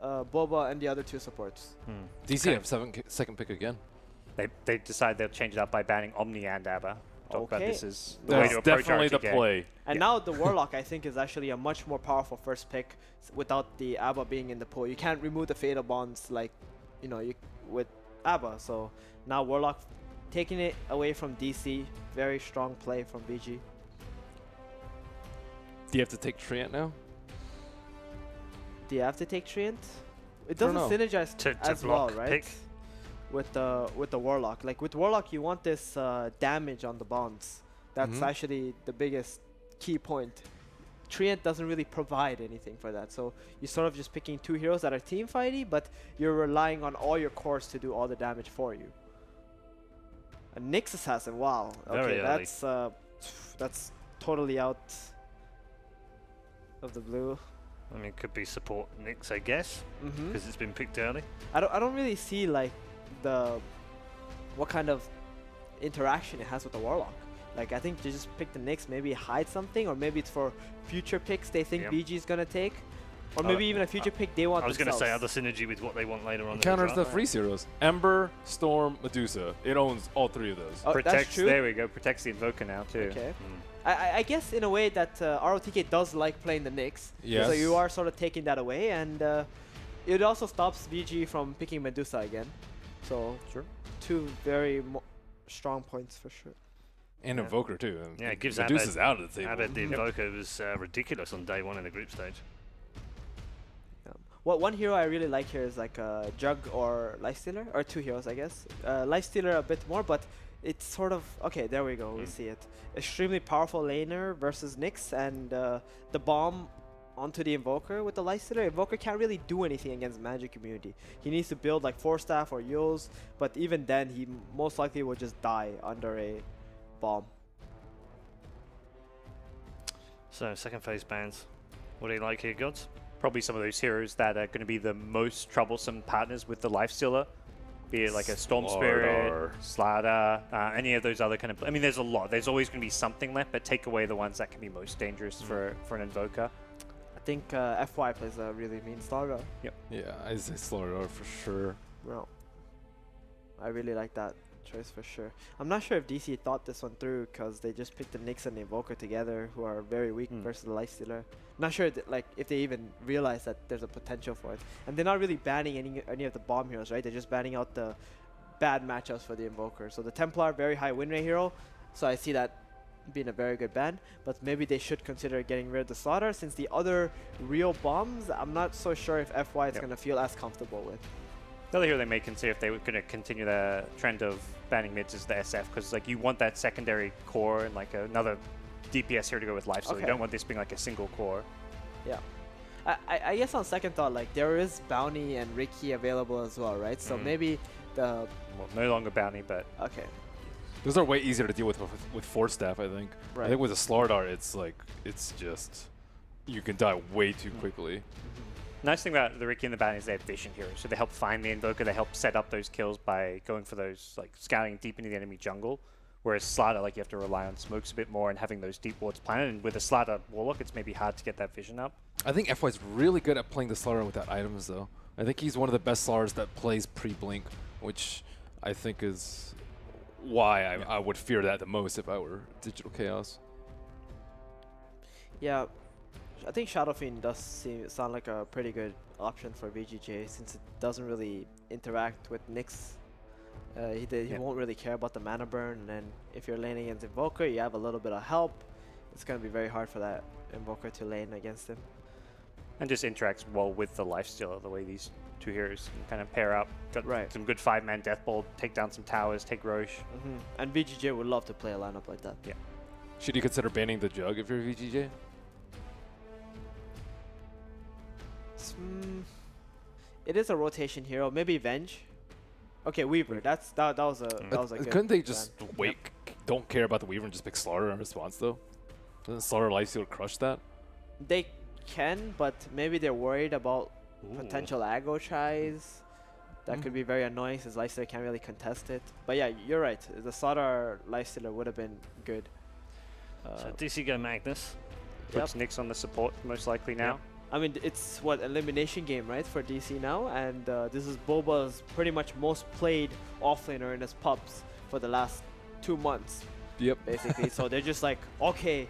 Boba and the other two supports. DC have second pick again. They decide they'll change it up by banning Omni and Abba. Talk about this is the way That's to approach definitely the RTK. play. And now the Warlock, I think, is actually a much more powerful first pick without the Abba being in the pool. You can't remove the Fatal Bonds like, with Abba. So now Warlock taking it away from DC. Very strong play from VG. Do you have to take Treant now? Do you have to take Treant? It don't doesn't know. synergize To as well, block right? pick. With the Warlock. Like with Warlock, you want this damage on the bonds. That's actually the biggest key point. Treant doesn't really provide anything for that. So you're sort of just picking two heroes that are team fighty, but you're relying on all your cores to do all the damage for you. A Nyx Assassin, wow. Very Okay, early. that's totally out of the blue. I mean, could be support Nyx, I guess, because it's been picked early. I don't really see like what kind of interaction it has with the Warlock. Like I think they just pick the Nyx, maybe hide something, or maybe it's for future picks they think VG is gonna take, or maybe even a future pick they want. I was going to say themselves. other synergy with what they want later on. It counters the free zeros. Ember, Storm, Medusa. It owns all three of those. Oh, Protects. that's true. There we go. Protects the Invoker now too. Okay. I guess in a way that ROTK does like playing the Nyx. Yes. So you are sort of taking that away, and it also stops VG from picking Medusa again. So two very strong points for sure. And Invoker too. Yeah, it gives Medusa's out of the table. Abba the Invoker was ridiculous on day one in the group stage. One hero I really like here is like Jug or Lifestealer, or two heroes I guess. Lifestealer a bit more, but it's sort of okay. There we go. We see it. Extremely powerful laner versus Nyx, and the bomb onto the Invoker with the Lifestealer. Invoker can't really do anything against Magic Community. He needs to build like 4-staff or Yules, but even then he most likely will just die under a bomb. So second phase bans. What do you like here, Gods? Probably some of those heroes that are going to be the most troublesome partners with the Lifestealer. Be it like a Storm Spirit, Slardar, any of those other kind of... I mean, there's a lot. There's always going to be something left, but take away the ones that can be most dangerous for an Invoker. I think FY plays a really mean Slardar. Yep. Yeah, I say Slardar for sure. Well, I really like that choice for sure. I'm not sure if DC thought this one through because they just picked the Nyx and the Invoker together, who are very weak versus the Lifestealer. Not sure like if they even realize that there's a potential for it. And they're not really banning any of the bomb heroes, right? They're just banning out the bad matchups for the Invoker. So the Templar, very high win rate hero, so I see that being a very good ban, but maybe they should consider getting rid of the Slaughter, since the other real bombs, I'm not so sure if FY is going to feel as comfortable with. The other hero they may consider if they were going to continue the trend of banning mids is the SF, because like you want that secondary core and like another DPS here to go with life, so you don't want this being like a single core. Yeah. I guess on second thought, like there is Bounty and Ricky available as well, right? So maybe the... Well, no longer Bounty, but... Okay. Those are way easier to deal with 4-staff, I think. Right. I think with a Slardar, it's like, it's just, you can die way too quickly. Nice thing about the Ricky and the Bounty is they have vision heroes, so they help find the Invoker, they help set up those kills by going for those, like scouting deep into the enemy jungle. Whereas Slardar, like you have to rely on smokes a bit more and having those deep wards planted, and with a Slardar Warlock, it's maybe hard to get that vision up. I think FY's really good at playing the Slardar without items, though. I think he's one of the best Slardars that plays pre-blink, which I think is why I would fear that the most if I were Digital Chaos. Yeah, I think Shadow Fiend does sound like a pretty good option for VGJ, since it doesn't really interact with Nyx. He won't really care about the mana burn, and then if you're laning against Invoker, you have a little bit of help. It's going to be very hard for that Invoker to lane against him. And just interacts well with the Lifestealer, the way these two heroes can kind of pair up. Got some good 5-man Death Bolt, take down some towers, take Roche. And VGJ would love to play a lineup like that. Yeah. Should you consider banning the Jug if you're VGJ? It is a rotation hero. Maybe Venge. Okay, Weaver. That was a good Couldn't they just wait? Don't care about the Weaver and just pick Slardar in response though? Doesn't Slardar Lifestealer crush that? They can, but maybe they're worried about potential aggro tries. That could be very annoying since Lifestealer can't really contest it. But yeah, you're right. The Slardar Lifestealer would have been good. So DC go Magnus. Puts Nyx on the support most likely now. I mean, it's what, elimination game, right, for DC now, and this is Boba's pretty much most played offlaner in his pubs for the last 2 months. Yep. Basically. So they're just like, okay,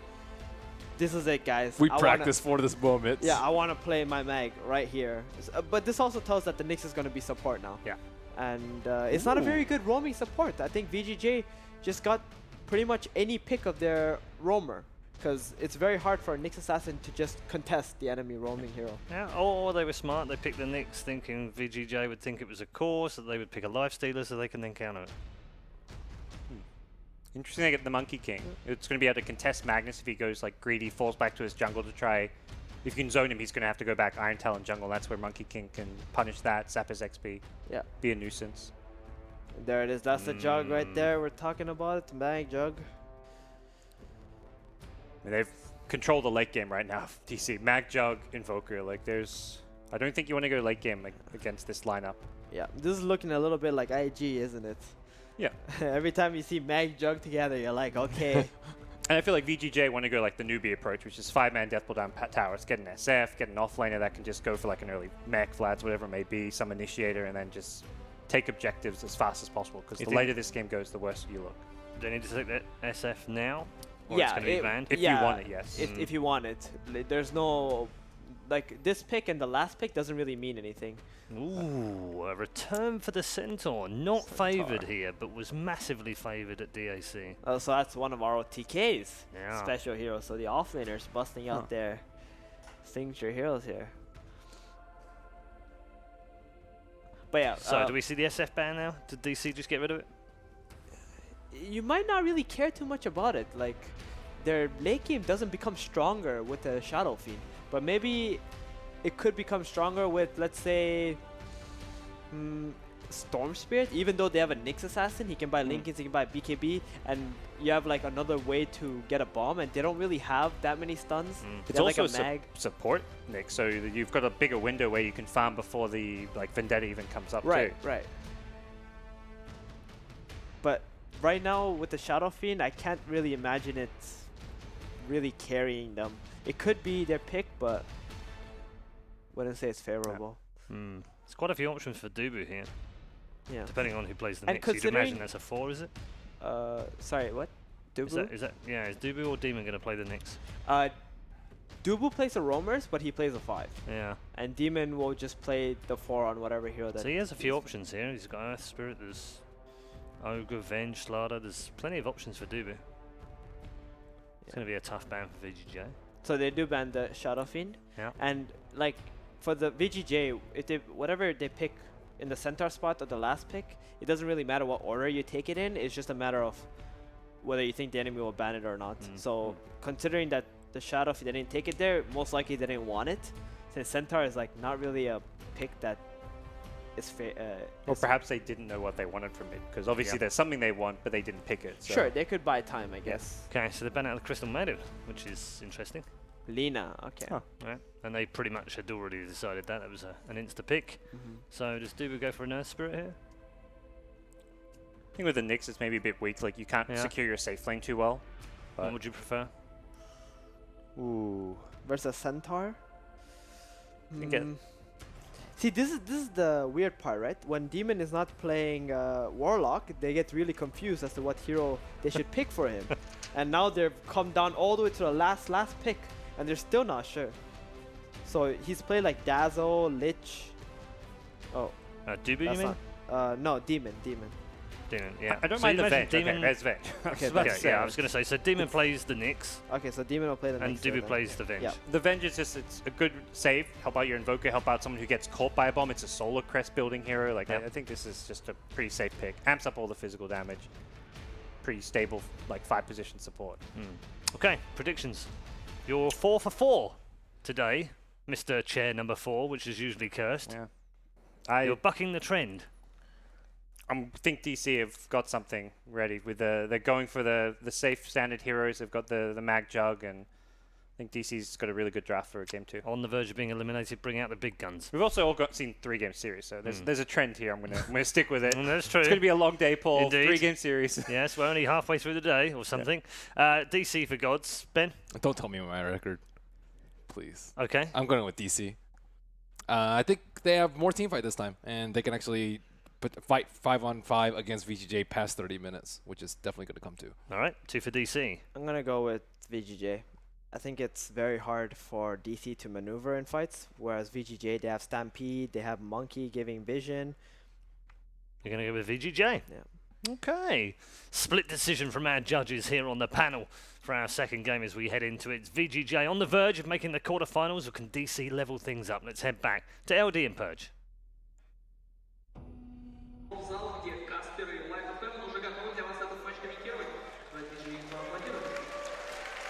this is it, guys. We I practiced for this moment. Yeah, I want to play my mag right here. But this also tells that the Nyx is going to be support now. Yeah. And it's not a very good roaming support. I think VGJ just got pretty much any pick of their roamer, because it's very hard for a Nyx assassin to just contest the enemy roaming hero. Yeah, or they were smart. They picked the Nyx thinking VGJ would think it was a core, so they would pick a lifestealer so they can then counter it. Interesting they get the Monkey King. It's going to be able to contest Magnus if he goes like greedy, falls back to his jungle to try. If you can zone him, he's going to have to go back Iron Talon jungle. That's where Monkey King can punish that, sap his XP, Yeah. be a nuisance. There it is. That's the jug right there. We're talking about it. Mag jug. And they've controlled the late game right now. DC, Mag Jug, Invoker. Like I don't think you want to go late game like, against this lineup. Yeah, this is looking a little bit like IG, isn't it? Yeah. Every time you see Mag Jug together, you're like, okay. And I feel like VGJ want to go like the newbie approach, which is 5-man Deathball down towers, get an SF, get an offlaner that can just go for like an early mech, Vlads, whatever it may be, some initiator, and then just take objectives as fast as possible. Because the later this game goes, the worse you look. Do they need to take that SF now? Or Yeah, it's going to be banned? If you want it, yes. If you want it. There's no... Like, this pick and the last pick doesn't really mean anything. Ooh, a return for the Centaur. Not favoured here, but was massively favoured at DAC. So that's one of our TK's Yeah. special heroes. So the offlaners busting out their signature heroes here. But yeah. So do we see the SF ban now? Did DC just get rid of it? You might not really care too much about it. Like, their late game doesn't become stronger with the Shadow Fiend. But maybe it could become stronger with, let's say, Storm Spirit. Even though they have a Nyx assassin, he can buy Lincolns, he can buy BKB, and you have like another way to get a bomb, and they don't really have that many stuns. It's They have, also like a mag. support, Nick, so you've got a bigger window where you can farm before the like Vendetta even comes up Right, too. right. But right now with the Shadow Fiend, I can't really imagine it really carrying them. It could be their pick, but wouldn't say it's favorable. There's quite a few options for Dubu here, Yeah. depending on who plays the And mix. You'd considering- imagine that's a 4, is it? Sorry, what? Dubu? Is that yeah, is Dubu or Demon going to play the Nyx? Dubu plays the roamers, but he plays a 5. Yeah. And Demon will just play the 4 on whatever hero that So he has a few he's- options here. He's got Earth Spirit, there's Ogre, Venge, Slaughter. There's plenty of options for Dubu. It's going to be a tough ban for VGJ. So they do ban the Shadow Fiend. Yeah. And like for the VGJ, if they whatever they pick in the centaur spot or the last pick, it doesn't really matter what order you take it in. It's just a matter of whether you think the enemy will ban it or not. So considering that the Shadow Fiend, they didn't take it there, most likely they didn't want it. Since centaur is like not really a pick that is Or perhaps they didn't know what they wanted from it, because obviously there's something they want, but they didn't pick it. So. Sure, they could buy time, I guess. Okay, so they ban out the Crystal Maiden, which is interesting. Lina, okay. Huh. Right. And they pretty much had already decided that. That was an insta pick. So does Dubu go for an Earth Spirit here? I think with the Nyx, it's maybe a bit weak. Like you can't secure your safe lane too well. What would you prefer? Ooh. Versus centaur. Again. See, this is the weird part, right? When Demon is not playing Warlock, they get really confused as to what hero they should pick for him. And now they've come down all the way to the last pick, and they're still not sure. So he's played like Dazzle, Lich. Oh, Dubu, you that's mean? not. No, Demon. Demon, yeah. I don't So mind you the imagine Venge. Demon. Okay, there's Venge. Okay, Okay, yeah, I was going to say, so Demon plays the Nyx, Okay, so Demon will play the and next hero Dubu then. plays the Venge. Yeah. The Venge is just it's a good save. Help out your Invoker. Help out someone who gets caught by a bomb. It's a Solar Crest building hero. Like I think this is just a pretty safe pick. Amps up all the physical damage. Pretty stable, like 5-position support. Okay, predictions. You're 4 for 4 today, Mr. Chair number 4, which is usually cursed. Yeah. You're bucking the trend. I think DC have got something ready. With they're going for the safe standard heroes. They've got the Mag Jug, and I think DC's got a really good draft for game 2. On the verge of being eliminated, bring out the big guns. We've also all seen 3-game series, so there's a trend here. I'm gonna stick with it. That's true. It's gonna be a long day, Paul. Indeed. 3-game series. Yes, we're only halfway through the day or something. DC for gods. Ben? Don't tell me my record. please. Okay. I'm going with DC. I think they have more team fight this time, and they can actually fight 5-on-5 against VGJ past 30 minutes, which is definitely going to come to. All right. 2 for DC. I'm gonna go with VGJ. I think it's very hard for DC to maneuver in fights, whereas VGJ, they have Stampede, they have Monkey giving vision. You're going to go with VGJ? Yeah. Okay. Split decision from our judges here on the panel for our second game as we head into it. It's VGJ on the verge of making the quarterfinals, or can DC level things up? Let's head back to LD and Purge.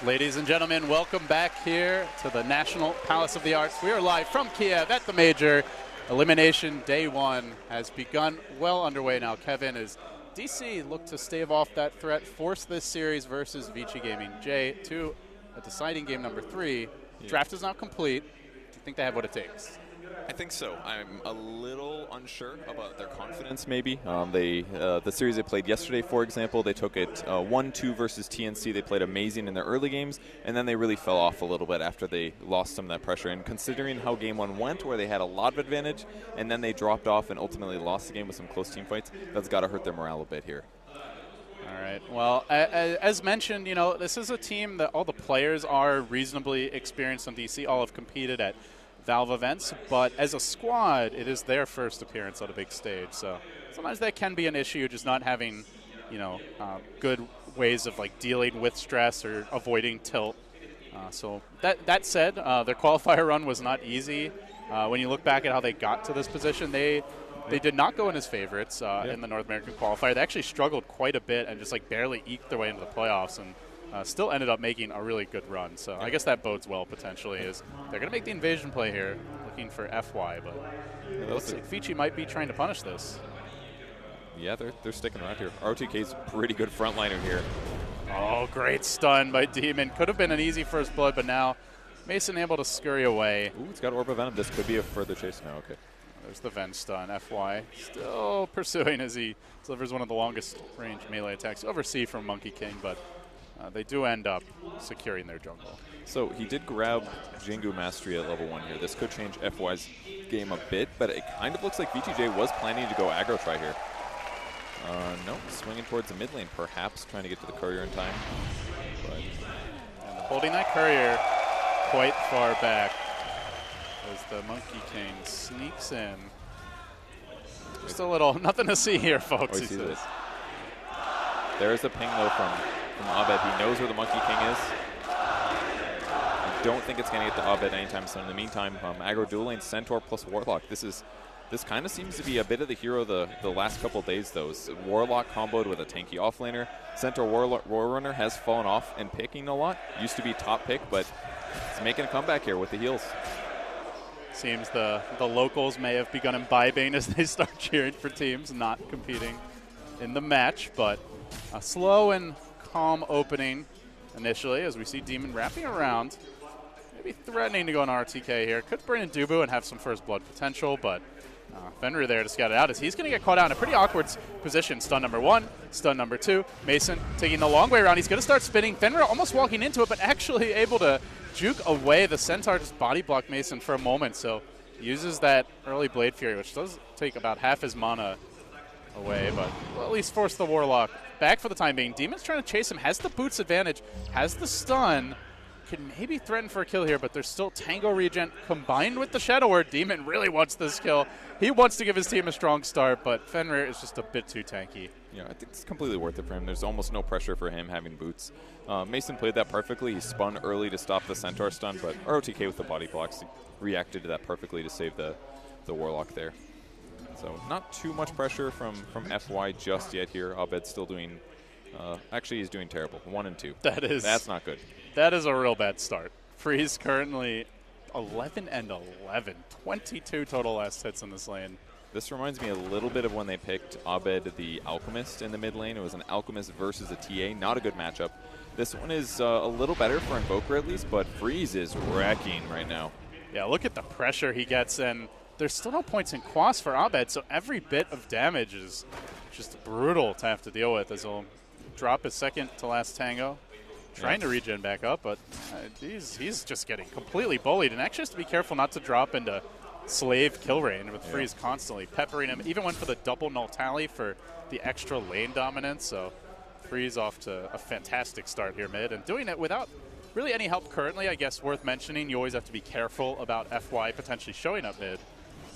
Ladies and gentlemen, welcome back here to the National Palace of the Arts. We are live from Kiev at the Major. Elimination Day 1 has begun well underway now. Kevin, as DC look to stave off that threat, force this series versus VGJ Gaming. Jay, to a deciding game number 3. Draft is now complete. Do you think they have what it takes? I think so. I'm a little unsure about their confidence, maybe. The series they played yesterday, for example, they took it 1-2 versus TNC. They played amazing in their early games, and then they really fell off a little bit after they lost some of that pressure. And considering how Game 1 went, where they had a lot of advantage, and then they dropped off and ultimately lost the game with some close team fights, that's got to hurt their morale a bit here. All right. Well, as mentioned, you know, this is a team that all the players are reasonably experienced on DC. All have competed at Valve events, but as a squad, it is their first appearance on a big stage. So sometimes that can be an issue, just not having, you know, good ways of like dealing with stress or avoiding tilt. So that said, their qualifier run was not easy. When you look back at how they got to this position, they did not go in as favorites in the North American qualifier. They actually struggled quite a bit and just like barely eked their way into the playoffs, and still ended up making a really good run. So I guess that bodes well potentially, is they're going to make the invasion play here, looking for FY, but it looks like Vici might be trying to punish this. Yeah, they're sticking around here. RTK's pretty good frontliner here. Oh, great stun by Demon. Could have been an easy first blood, but now Mason able to scurry away. Ooh, it's got Orb of Venom. This could be a further chase now. Okay. There's the Ven stun. FY still pursuing as he delivers one of the longest range melee attacks over C from Monkey King, but they do end up securing their jungle. So he did grab Jingu Mastery at level 1 here. This could change FY's game a bit, but it kind of looks like VGJ was planning to go aggro try here. No, swinging towards the mid lane, perhaps trying to get to the courier in time. But and holding that courier quite far back as the Monkey King sneaks in. Just a little, nothing to see here, folks. he says. There's the ping though from Abed. He knows where the Monkey King is. I don't think it's going to get to Abed anytime soon. In the meantime, aggro dual lane, Centaur plus Warlock. This kind of seems to be a bit of the hero the last couple days, though. Warlock comboed with a tanky offlaner. Centaur Warrunner has fallen off and picking a lot. Used to be top pick, but it's making a comeback here with the heals. Seems the locals may have begun imbibing as they start cheering for teams not competing in the match, but a slow and calm opening initially as we see Demon wrapping around, maybe threatening to go on RTK here. Could bring in Dubu and have some first blood potential, but Fenrir there to scout it out as he's going to get caught out in a pretty awkward position. Stun number 1, stun number 2. Mason taking the long way around. He's going to start spinning. Fenrir almost walking into it, but actually able to juke away. The Centaur just body block Mason for a moment, so uses that early Blade Fury, which does take about half his mana away, but will at least force the Warlock back for the time being. Demon's trying to chase him, has the boots advantage, has the stun, can maybe threaten for a kill here, but there's still Tango regen combined with the Shadow Word. Demon really wants this kill. He wants to give his team a strong start, but Fenrir is just a bit too tanky. Yeah, I think it's completely worth it for him. There's almost no pressure for him having boots. Mason played that perfectly. He spun early to stop the Centaur stun, but ROTK with the body blocks reacted to that perfectly to save the Warlock there. So not too much pressure from FY just yet here. Abed's still doing, actually he's doing terrible. 1 and 2. That's not good. That is a real bad start. Freeze currently 11 and 11. 22 total last hits in this lane. This reminds me a little bit of when they picked Abed the Alchemist in the mid lane. It was an Alchemist versus a TA. Not a good matchup. This one is a little better for Invoker at least, but Freeze is wrecking right now. Yeah, look at the pressure he gets, and there's still no points in Quas for Abed, so every bit of damage is just brutal to have to deal with as he'll drop his second to last Tango. trying to regen back up, but he's just getting completely bullied. And actually has to be careful not to drop into slave kill range with Freeze constantly peppering him. Even went for the double null tally for the extra lane dominance. So Freeze off to a fantastic start here mid, and doing it without really any help currently. I guess worth mentioning, you always have to be careful about FY potentially showing up mid.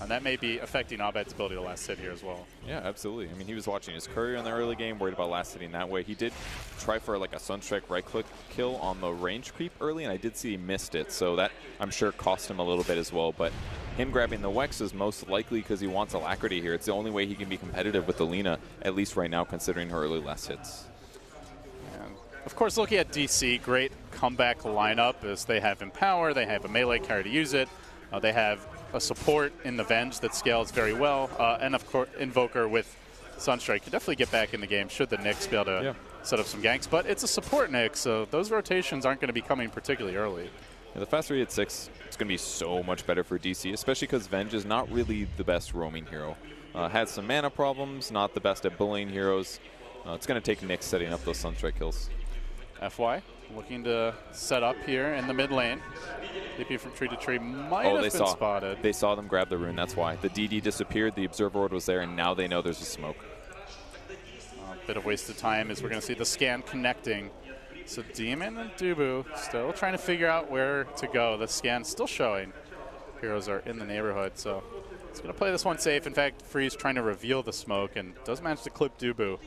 And that may be affecting Abed's ability to last hit here as well. Yeah, absolutely. I mean, he was watching his courier in the early game, worried about last hitting that way. He did try for like a Sunstrike right-click kill on the range creep early, and I did see he missed it. So that, I'm sure, cost him a little bit as well. But him grabbing the Wex is most likely because he wants Alacrity here. It's the only way he can be competitive with the Lina, at least right now, considering her early last hits. And of course, looking at DC, great comeback lineup as they have Empower, they have a melee carry to use it, they have a support in the Venge that scales very well, and of course Invoker with Sunstrike can definitely get back in the game should the Nyx be able to set up some ganks. But it's a support Nyx, so those rotations aren't going to be coming particularly early. Yeah, the fast 3 at 6, it's going to be so much better for DC, especially because Venge is not really the best roaming hero. Had some mana problems, not the best at bullying heroes. It's going to take Nyx setting up those Sunstrike kills. FY looking to set up here in the mid lane. DP from tree to tree might have been spotted. They saw them grab the rune, that's why. The DD disappeared, the Observer Ward was there, and now they know there's a smoke. A bit of wasted time as we're going to see the scan connecting. So Demon and Dubu still trying to figure out where to go. The scan's still showing. Heroes are in the neighborhood, so it's going to play this one safe. In fact, Freeze trying to reveal the smoke and does manage to clip Dubu,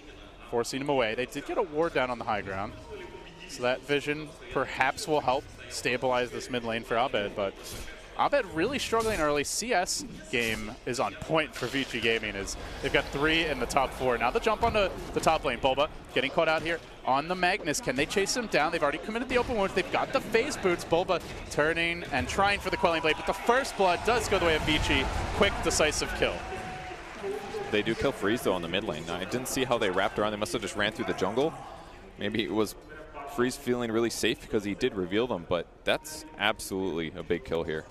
forcing him away. They did get a ward down on the high ground, so that vision perhaps will help stabilize this mid lane for Abed, but Abed really struggling early. CS game is on point for VGJ Gaming as they've got 3 in the top 4. Now the jump onto the top lane. Bulba getting caught out here on the Magnus. Can they chase him down? They've already committed the open wounds. They've got the phase boots. Bulba turning and trying for the Quelling Blade, but the first blood does go the way of Vici. Quick, decisive kill. They do kill Freeze though on the mid lane. Now, I didn't see how they wrapped around. They must have just ran through the jungle. Maybe it was Freeze feeling really safe because he did reveal them, but that's absolutely a big kill here.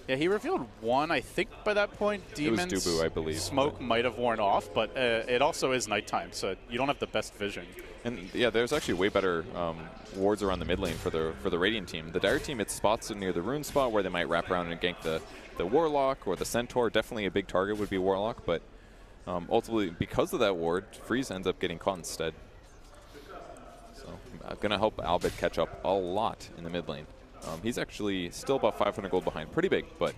Yeah, he revealed one, I think, by that point. Demon's it was Dubu, I believe. Smoke might have worn off, but it also is nighttime, so you don't have the best vision. And yeah, there's actually way better wards around the mid lane for the Radiant team. The Dire team, it's spots near the rune spot where they might wrap around and gank the Warlock or the Centaur. Definitely a big target would be Warlock, but ultimately, because of that ward, Freeze ends up getting caught instead. So going to help Albert catch up a lot in the mid lane. He's actually still about 500 gold behind. Pretty big, but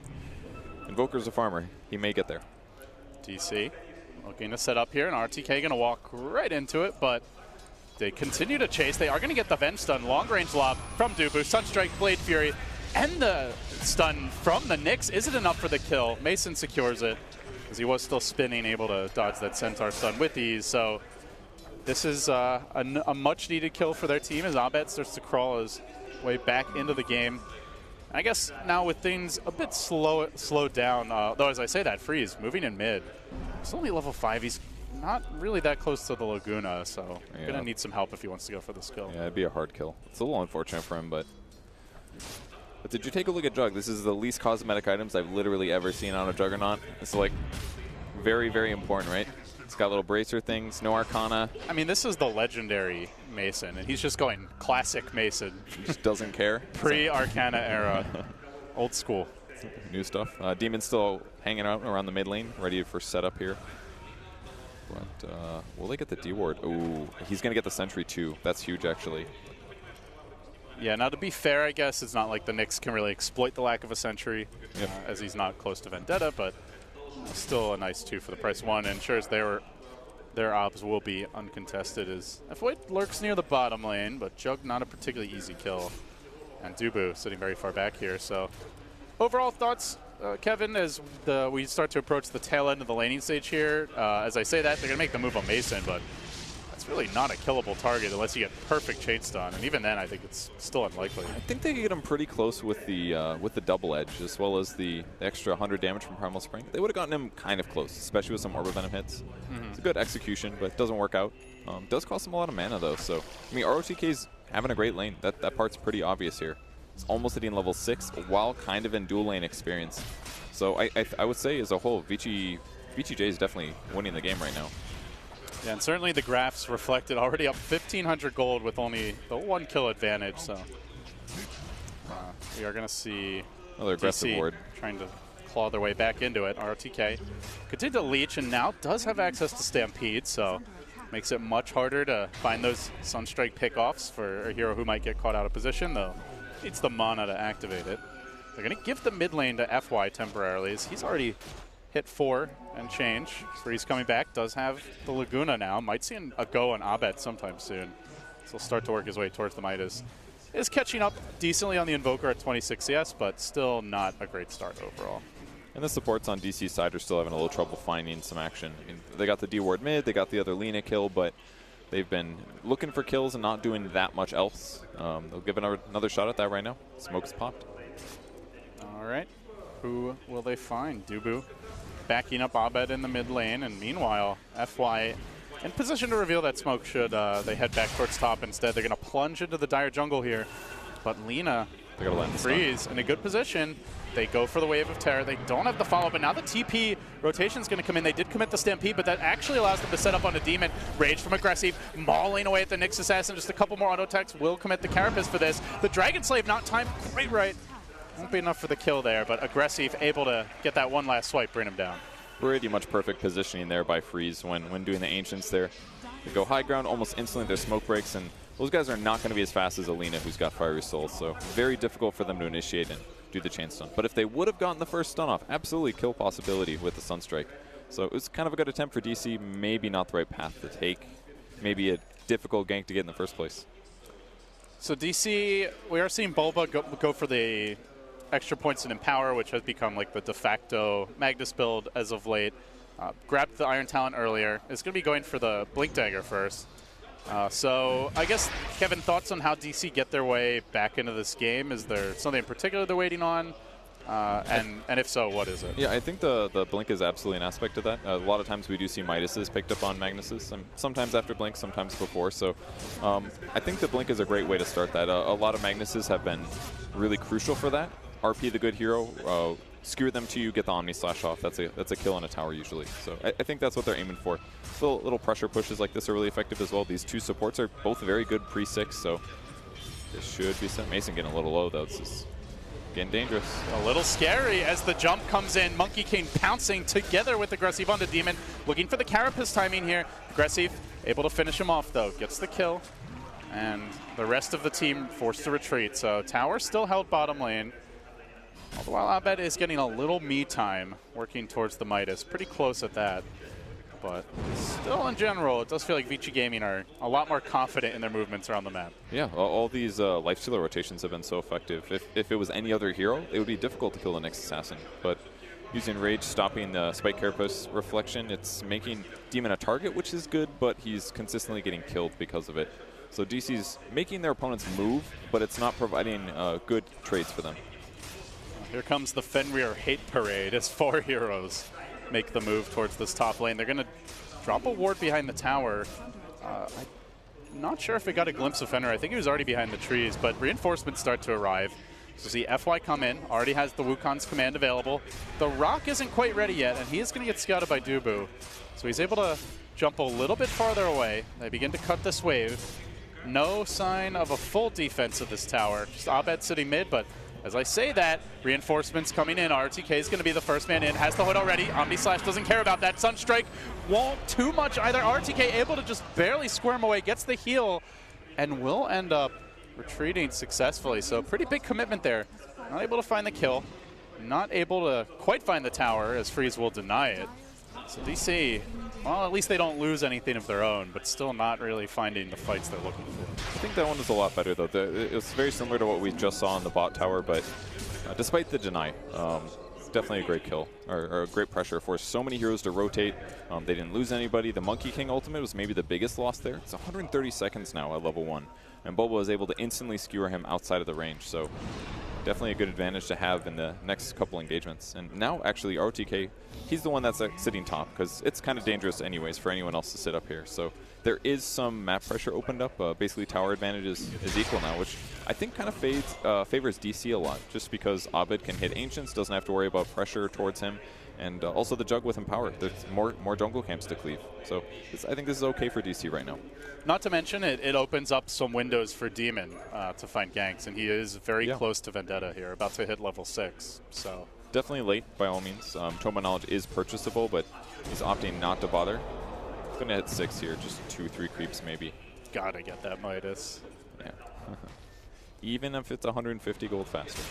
Invoker's a farmer. He may get there. DC looking to set up here, and RTK going to walk right into it, but they continue to chase. They are going to get the Venge stun. Long-range lob from Dubu. Sunstrike, Blade Fury, and the stun from the Nyx. Is it enough for the kill? Mason secures it, as he was still spinning, able to dodge that Centaur stun with ease. So this is a much-needed kill for their team as Abed starts to crawl his way back into the game. I guess now with things a bit slowed down, though as I say that, Freeze moving in mid. He's only level 5. He's not really that close to the Laguna, so going to need some help if he wants to go for the skill. Yeah, it'd be a hard kill. It's a little unfortunate for him, but did you take a look at Jug? This is the least cosmetic items I've literally ever seen on a Juggernaut. It's like very, very important, right? It's got little bracer things, no Arcana. I mean, this is the legendary Mason, and he's just going classic Mason. He just doesn't care. Pre-Arcana era. Old school. New stuff. Demon's still hanging out around the mid lane, ready for setup here. But will they get the D-Ward? Ooh, he's going to get the Sentry too. That's huge, actually. Yeah, now to be fair, I guess it's not like the Nyx can really exploit the lack of a Sentry, as he's not close to Vendetta, but still a nice 2 for the price 1, and sure as their obs will be uncontested as FY lurks near the bottom lane, but Jug not a particularly easy kill. And Dubu sitting very far back here. So overall thoughts, Kevin, as we start to approach the tail end of the laning stage here. As I say that, they're going to make the move on Mason, but it's really not a killable target unless you get perfect chain stun, and even then I think it's still unlikely. I think they could get him pretty close with the double edge, as well as the extra 100 damage from Primal Spring. They would have gotten him kind of close, especially with some Orb of Venom hits. It's a good execution, but it doesn't work out. Does cost him a lot of mana though, so I mean ROTK's having a great lane. That part's pretty obvious here. It's almost hitting level 6 while kind of in dual lane experience. So I would say as a whole, VGJ is definitely winning the game right now. Yeah, and certainly the graphs reflected already up 1,500 gold with only the 1 kill advantage. So we are going to see Another aggressive DC ward. trying to claw their way back into it. RTK continue to leech and now does have access to Stampede, so makes it much harder to find those Sunstrike pickoffs for a hero who might get caught out of position, though needs the mana to activate it. They're going to give the mid lane to FY temporarily, as he's already hit 4 and change. Freeze coming back, does have the Laguna now. Might see a go on Abed sometime soon. So he'll start to work his way towards the Midas. Is catching up decently on the Invoker at 26 CS, but still not a great start overall. And the supports on DC's side are still having a little trouble finding some action. I mean, they got the D-ward mid, they got the other Lina kill, but they've been looking for kills and not doing that much else. They'll give another shot at that right now. Smoke's popped. All right, who will they find? Dubu backing up Abed in the mid lane, and meanwhile, FY in position to reveal that smoke should they head back towards top instead. They're going to plunge into the dire jungle here, but Lina, Freeze in a good position. They go for the Wave of Terror. They don't have the follow-up, and now the TP rotation is going to come in. They did commit the Stampede, but that actually allows them to set up on a Demon. Rage from Aggressive, mauling away at the Nyx Assassin. Just a couple more auto-attacks will commit the Carapace for this. The Dragon Slave not timed quite right. Won't be enough for the kill there, but Aggressive able to get that one last swipe, bring him down. Pretty much perfect positioning there by Freeze when doing the Ancients there. They go high ground almost instantly. Their smoke breaks, and those guys are not going to be as fast as Alina, who's got Fiery Soul, so very difficult for them to initiate and do the chain stun. But if they would have gotten the first stun off, absolutely kill possibility with the Sunstrike. So it was kind of a good attempt for DC, maybe not the right path to take, maybe a difficult gank to get in the first place. So DC, we are seeing Bulba go for the extra points in Empower, which has become like the de facto Magnus build as of late. Grabbed the Iron Talent earlier. It's going to be going for the Blink Dagger first. So I guess, Kevin, thoughts on how DC get their way back into this game? Is there something in particular they're waiting on? And if so, what is it? Yeah, I think the Blink is absolutely an aspect of that. A lot of times we do see Midases picked up on Magnuses, sometimes after Blink, sometimes before. So I think the Blink is a great way to start that. A lot of Magnuses have been really crucial for that. RP the good hero, skewer them to you, get the Omni Slash off. That's a kill on a tower usually. So I think that's what they're aiming for. Little pressure pushes like this are really effective as well. These two supports are both very good pre-6, so this should be some. Mason getting a little low though. This is getting dangerous. A little scary as the jump comes in. Monkey King pouncing together with Aggressive on the Demon. Looking for the Carapace timing here. Aggressive able to finish him off though. Gets the kill. And the rest of the team forced to retreat. So tower still held bottom lane. All the while Abed is getting a little me time working towards the Midas. Pretty close at that. But still, in general, it does feel like VGJ Gaming are a lot more confident in their movements around the map. Yeah, all these Lifestealer rotations have been so effective. If it was any other hero, it would be difficult to kill the next assassin. But using Rage, stopping the Spike Carapace reflection, it's making Demon a target, which is good, but he's consistently getting killed because of it. So DC's making their opponents move, but it's not providing good trades for them. Here comes the Fenrir Hate Parade as 4 heroes make the move towards this top lane. They're going to drop a ward behind the tower. I'm not sure if we got a glimpse of Fenrir. I think he was already behind the trees, but reinforcements start to arrive. So see FY come in, already has the Wukong's command available. The Rock isn't quite ready yet, and he is going to get scouted by Dubu. So he's able to jump a little bit farther away. They begin to cut this wave. No sign of a full defense of this tower. Just Abed sitting mid, but as I say that, reinforcements coming in. RTK is going to be the first man in. Has the hood already. Omni Slash doesn't care about that. Sunstrike won't too much either. RTK able to just barely squirm away. Gets the heal and will end up retreating successfully. So pretty big commitment there. Not able to find the kill. Not able to quite find the tower as Freeze will deny it. So DC, well, at least they don't lose anything of their own, but still not really finding the fights they're looking for. I think that one was a lot better, though. It was very similar to what we just saw in the bot tower, but despite the deny, definitely a great kill, or a great pressure. Forced so many heroes to rotate. They didn't lose anybody. The Monkey King ultimate was maybe the biggest loss there. It's 130 seconds now at level 1, and Boba was able to instantly skewer him outside of the range. So definitely a good advantage to have in the next couple engagements. And now, actually, RTK, he's the one that's sitting top, because it's kind of dangerous anyways for anyone else to sit up here. So there is some map pressure opened up. Basically, tower advantage is equal now, which I think kind of favors DC a lot, just because Abed can hit Ancients, doesn't have to worry about pressure towards him, And also the Jug with Empower. There's more jungle camps to cleave. So I think this is okay for DC right now. Not to mention, it opens up some windows for Demon to find ganks, and he is very close to Vendetta here, about to hit level 6. So definitely late, by all means. Toma Knowledge is purchasable, but he's opting not to bother. Going to hit 6 here, just 2-3 creeps maybe. Gotta get that Midas. Yeah. Even if it's 150 gold faster.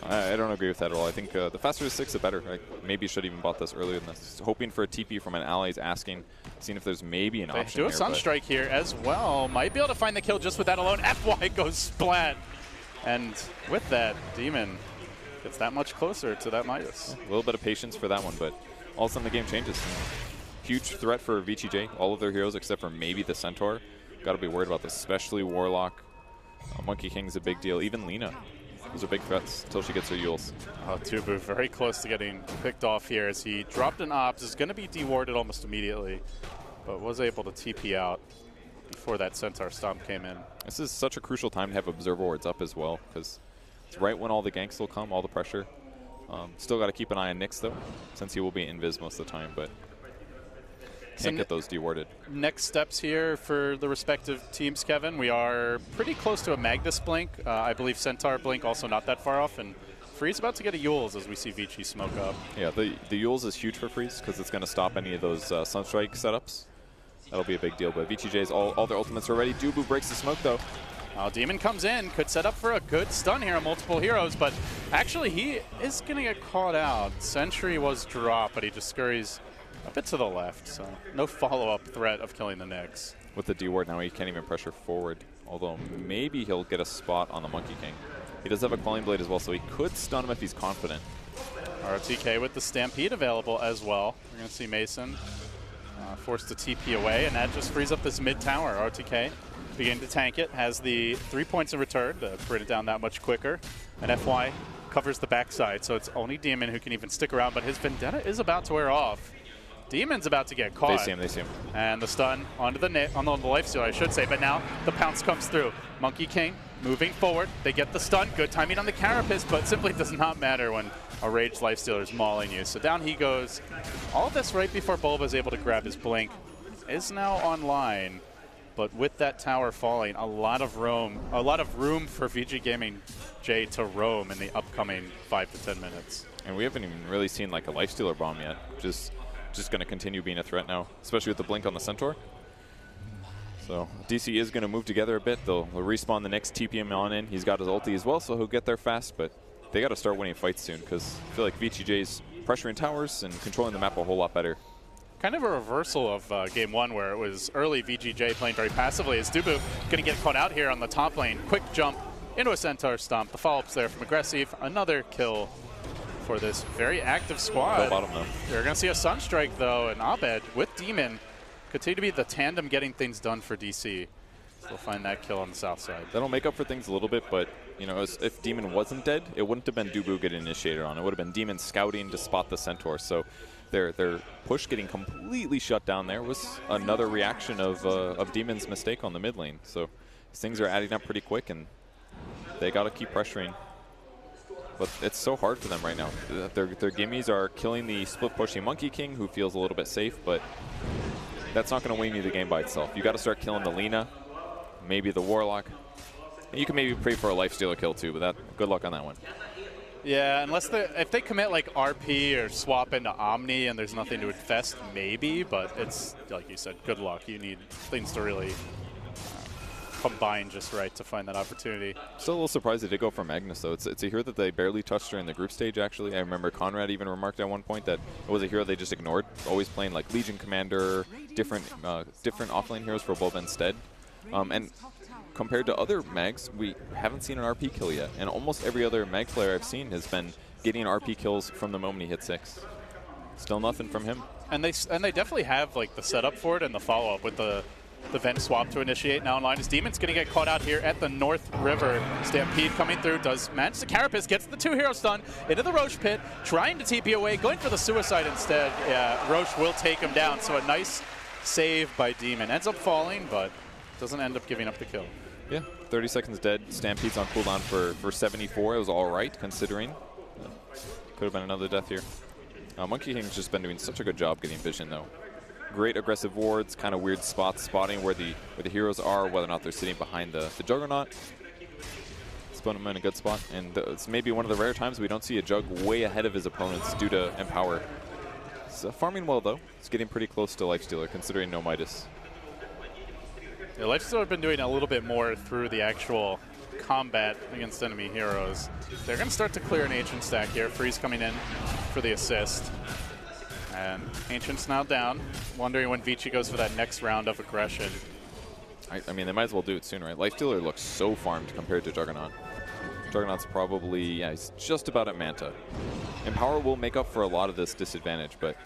I don't agree with that at all. I think the faster the 6, the better. I maybe should even bought this earlier than this. Hoping for a TP from an ally. He's asking, seeing if there's maybe an option They do a here, Sunstrike here as well. Might be able to find the kill just with that alone. FY goes splat. And with that, Demon gets that much closer to that Midas. A little bit of patience for that one, but all of a sudden the game changes. Huge threat for VGJ. All of their heroes except for maybe the Centaur. Got to be worried about this, especially Warlock. Monkey King's a big deal. Even Lina. Those are big threats until she gets her Yules. Tubu very close to getting picked off here as he dropped an Ops. Is going to be dewarded almost immediately, but was able to TP out before that Centaur Stomp came in. This is such a crucial time to have Observer Wards up as well, because it's right when all the ganks will come, all the pressure. Still got to keep an eye on Nyx, though, since he will be invis most of the time, but can't get those dewarded. Next steps here for the respective teams, Kevin. We are pretty close to a Magnus Blink. I believe Centaur Blink also not that far off, and Freeze about to get a Yules as we see Vici smoke up. Yeah, the Yules is huge for Freeze because it's going to stop any of those Sunstrike setups. That'll be a big deal, but VGJ's all their ultimates are ready. Dubu breaks the smoke, though. Demon comes in, could set up for a good stun here on multiple heroes, but actually he is going to get caught out. Sentry was dropped, but he just scurries a bit to the left, so no follow-up threat of killing the Nyx. With the D-Ward now, he can't even pressure forward, although maybe he'll get a spot on the Monkey King. He does have a Quelling Blade as well, so he could stun him if he's confident. RTK with the Stampede available as well. We're going to see Mason forced to TP away, and that just frees up this mid-tower. RTK beginning to tank it, has the 3 points in return to bring it down that much quicker, and FY covers the backside, so it's only Demon who can even stick around, but his Vendetta is about to wear off. Demon's about to get caught. They see him. And the stun onto the lifesteal, I should say, but now the pounce comes through. Monkey King moving forward. They get the stun. Good timing on the Carapace, but simply does not matter when a raged lifestealer is mauling you. So down he goes. All this right before Bulba is able to grab his blink. Is now online, but with that tower falling, a lot of room for VG Gaming J to roam in the upcoming 5 to 10 minutes. And we haven't even really seen like a lifestealer bomb yet. Just going to continue being a threat now, especially with the blink on the Centaur. So DC is going to move together a bit. They'll respawn the next TPM on in. He's got his ulti as well, so he'll get there fast, but they got to start winning fights soon because I feel like VGJ's pressuring towers and controlling the map a whole lot better. Kind of a reversal of Game 1 where it was early VGJ playing very passively. As Dubu going to get caught out here on the top lane. Quick jump into a Centaur Stomp. The follow-ups there from Aggressive. Another kill for this very active squad. Bottom, though. You're going to see a Sunstrike, though, and Abed with Demon continue to be the tandem getting things done for DC. So we'll find that kill on the south side. That'll make up for things a little bit, but you know, if Demon wasn't dead, it wouldn't have been Dubu getting initiated on. It would have been Demon scouting to spot the Centaur. So their push getting completely shut down there was another reaction of Demon's mistake on the mid lane. So things are adding up pretty quick, and they got to keep pressuring. But it's so hard for them right now. Their gimmies are killing the split pushing Monkey King, who feels a little bit safe, but that's not going to win you the game by itself. You got to start killing the Lina, maybe the Warlock. You can maybe pray for a lifestealer kill too, but good luck on that one. Yeah, unless if they commit like RP or swap into Omni and there's nothing to infest, maybe, but it's, like you said, good luck. You need things to really combine just right to find that opportunity. Still a little surprised they did go for Magnus, though. It's a hero that they barely touched during the group stage, actually. I remember Conrad even remarked at one point that it was a hero they just ignored, always playing like Legion Commander, different offlane heroes for Bulba instead. And compared to other mags, we haven't seen an RP kill yet. And almost every other mag player I've seen has been getting RP kills from the moment he hit 6. Still nothing from him. And they definitely have like the setup for it and the follow-up with the vent swap to initiate now online. As Demon's going to get caught out here at the North River. Stampede coming through, does manage the Carapace, gets the 2-hero stun into the Roche pit, trying to TP away, going for the suicide instead. Yeah, Roche will take him down, so a nice save by Demon. Ends up falling, but doesn't end up giving up the kill. Yeah, 30 seconds dead. Stampede's on cooldown for 74. It was all right, considering. Could have been another death here. Monkey King's just been doing such a good job getting vision, though. Great aggressive wards, kind of weird spots, spotting where the heroes are, whether or not they're sitting behind the Juggernaut. It's put him in a good spot, and it's maybe one of the rare times we don't see a Jug way ahead of his opponents due to Empower. It's farming well, though. It's getting pretty close to Lifestealer, considering no Midas. Yeah, Lifestealer have been doing a little bit more through the actual combat against enemy heroes. They're going to start to clear an Ancient stack here. Freeze coming in for the assist. And Ancient's now down, wondering when Vici goes for that next round of aggression. I mean, they might as well do it soon, right? Lifestealer looks so farmed compared to Juggernaut. Juggernaut's probably, yeah, he's just about at Manta. Empower will make up for a lot of this disadvantage, but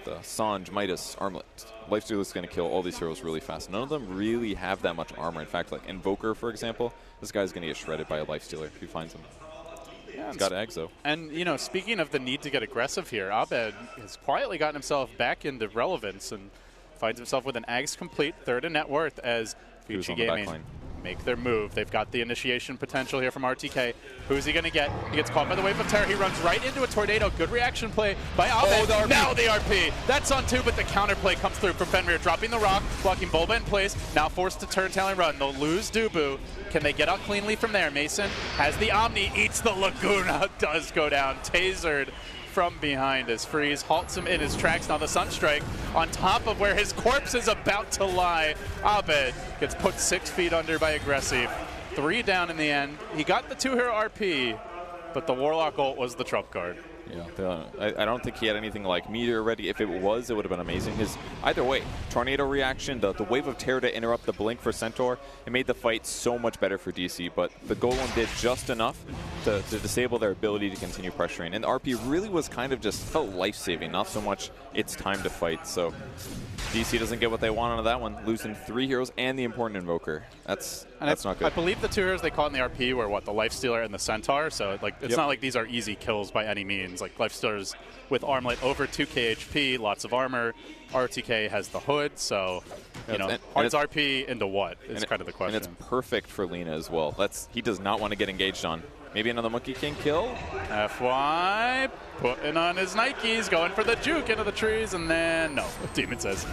the Sange, Midas, Armlet, Lifestealer's going to kill all these heroes really fast. None of them really have that much armor. In fact, like Invoker, for example, this guy's going to get shredded by a Lifestealer if he finds him. Yeah, he's got eggs, though. And, you know, speaking of the need to get aggressive here, Abed has quietly gotten himself back into relevance and finds himself with an Ags complete, third in net worth as VGJ Gaming make their move. They've got the initiation potential here from RTK. Who's he going to get? He gets caught by the Wave of Terror. He runs right into a Tornado. Good reaction play by Abed. Oh, now the RP. That's on two, but the counter play comes through from Fenrir, dropping the rock, blocking Bulba in place. Now forced to turn tail and run. They'll lose Dubu. Can they get out cleanly from there? Mason has the Omni, eats the Laguna, does go down. Tasered from behind as Freeze halts him in his tracks. Now the Sunstrike on top of where his corpse is about to lie. Abed gets put 6 feet under by Aggressive. 3 down in the end. He got the 2-hero RP, but the Warlock ult was the trump card. Yeah, I don't think he had anything like Meteor ready. If it was, it would have been amazing. Either way, Tornado reaction, the Wave of Terror to interrupt the Blink for Centaur, it made the fight so much better for DC, but the Golem did just enough to disable their ability to continue pressuring. And the RP really was kind of just felt life-saving, not so much it's time to fight. So DC doesn't get what they want out of that one, losing 3 heroes and the important Invoker. That's not good. I believe the 2 heroes they caught in the RP were what, the Lifestealer and the Centaur. So like it's not like these are easy kills by any means. Like Lifestealer's with Armlet over 2k HP, lots of armor. RTK has the hood, so you know, hard's RP into what is kind of the question. And it's perfect for Lina as well. He does not want to get engaged on. Maybe another Monkey King kill. FY putting on his Nikes, going for the juke into the trees, and then no. Demon says,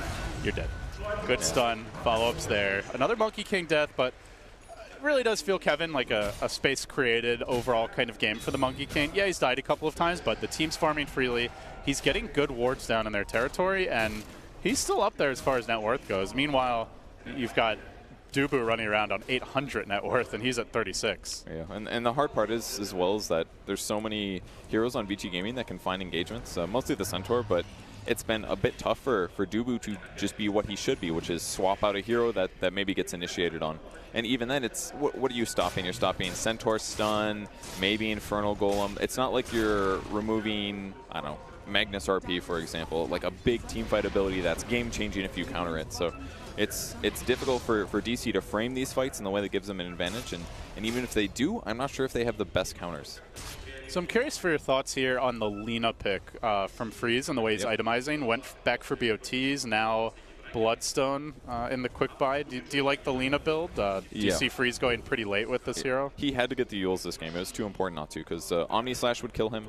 "You're dead." Good stun. Follow-ups there. Another Monkey King death, but it really does feel, Kevin, like a space created overall kind of game for the Monkey King. Yeah, he's died a couple of times, but the team's farming freely. He's getting good wards down in their territory, and he's still up there as far as net worth goes. Meanwhile, you've got Dubu running around on 800 net worth, and he's at 36. Yeah, and the hard part is, as well, is that there's so many heroes on VG Gaming that can find engagements, mostly the Centaur, but it's been a bit tougher for Dubu to just be what he should be, which is swap out a hero that maybe gets initiated on. And even then, it's what are you stopping? You're stopping Centaur stun, maybe Infernal Golem. It's not like you're removing, I don't know, Magnus RP, for example, like a big teamfight ability that's game-changing if you counter it. So it's difficult for DC to frame these fights in the way that gives them an advantage. And even if they do, I'm not sure if they have the best counters. So I'm curious for your thoughts here on the Lina pick from Freeze and the way he's itemizing. Went back for BOTs, now Bloodstone in the quick buy. Do you like the Lina build? Do you see Freeze going pretty late with this hero? He had to get the Yules this game. It was too important not to, because Omni Slash would kill him,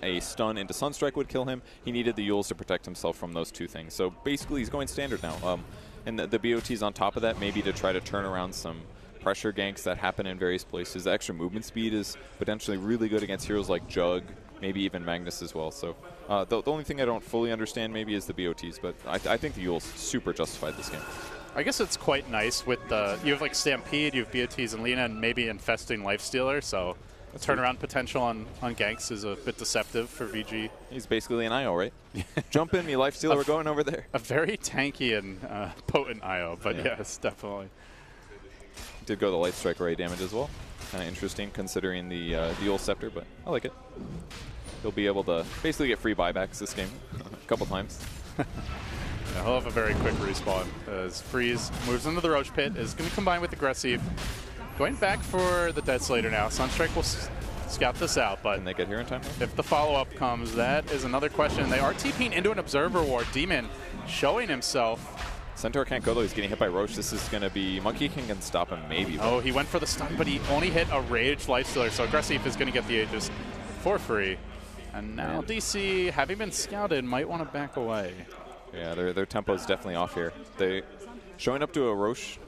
a stun into Sunstrike would kill him. He needed the Yules to protect himself from those 2 things. So basically he's going standard now. And the BOTs on top of that, maybe to try to turn around some pressure ganks that happen in various places. The extra movement speed is potentially really good against heroes like Jug, maybe even Magnus as well. So the only thing I don't fully understand maybe is the BOTs, but I think the Yules super justified this game. I guess it's quite nice with the, you have like Stampede, you have BOTs and Lina, and maybe infesting Lifestealer, so the turnaround potential on ganks is a bit deceptive for VG. He's basically an IO, right? Jump in me, Lifestealer, we're going over there. A very tanky and potent IO, but yes, definitely. Did go the Light Strike array damage as well. Kind of interesting considering the Yule Scepter, but I like it. He'll be able to basically get free buybacks this game a couple times. Yeah, he'll have a very quick respawn as Freeze moves into the Roach Pit, is going to combine with Aggressive. Going back for the Dead Slater now. Sunstrike will scout this out, but can they get here in time? If the follow-up comes, that is another question. They are TPing into an Observer Ward. Demon showing himself. Centaur can't go though, he's getting hit by Roach. This is going to be, Monkey King can stop him maybe. Oh, he went for the stun, but he only hit a Rage Lifestealer, so Aggressive is going to get the Aegis for free. And now DC, having been scouted, might want to back away. Yeah, their tempo is definitely off here. They showing up to a Roche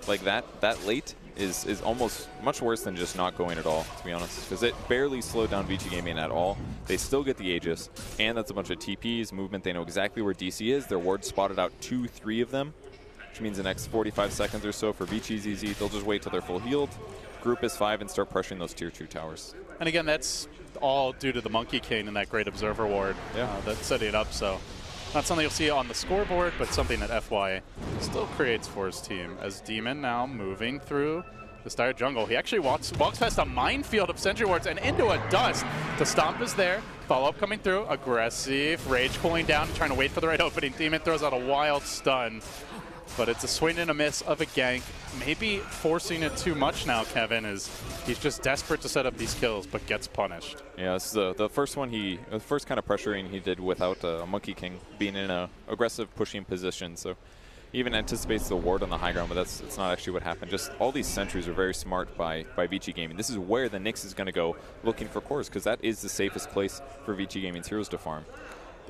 like that late is almost much worse than just not going at all, to be honest, because it barely slowed down VG Gaming at all. They still get the Aegis, and that's a bunch of TPs, movement. They know exactly where DC is. Their ward spotted out 2-3 of them, which means the next 45 seconds or so for VG's easy. They'll just wait till they're full healed, group is 5, and start pressuring those tier 2 towers. And again, that's all due to the Monkey King and that great Observer ward that's setting it up. So not something you'll see on the scoreboard, but something that FY still creates for his team. As Demon now moving through the Dire jungle. He actually walks past a minefield of sentry wards and into a dust. The stomp is there. Follow-up coming through. Aggressive. Rage cooling down, trying to wait for the right opening. Demon throws out a wild stun. But it's a swing and a miss of a gank. Maybe forcing it too much now, Kevin, is he's just desperate to set up these kills, but gets punished. Yeah, this is the first one the first kind of pressuring he did without a Monkey King being in a aggressive pushing position. So he even anticipates the ward on the high ground, but it's not actually what happened. Just all these sentries are very smart by VG Gaming. This is where the Nyx is going to go looking for cores, because that is the safest place for VG Gaming's heroes to farm.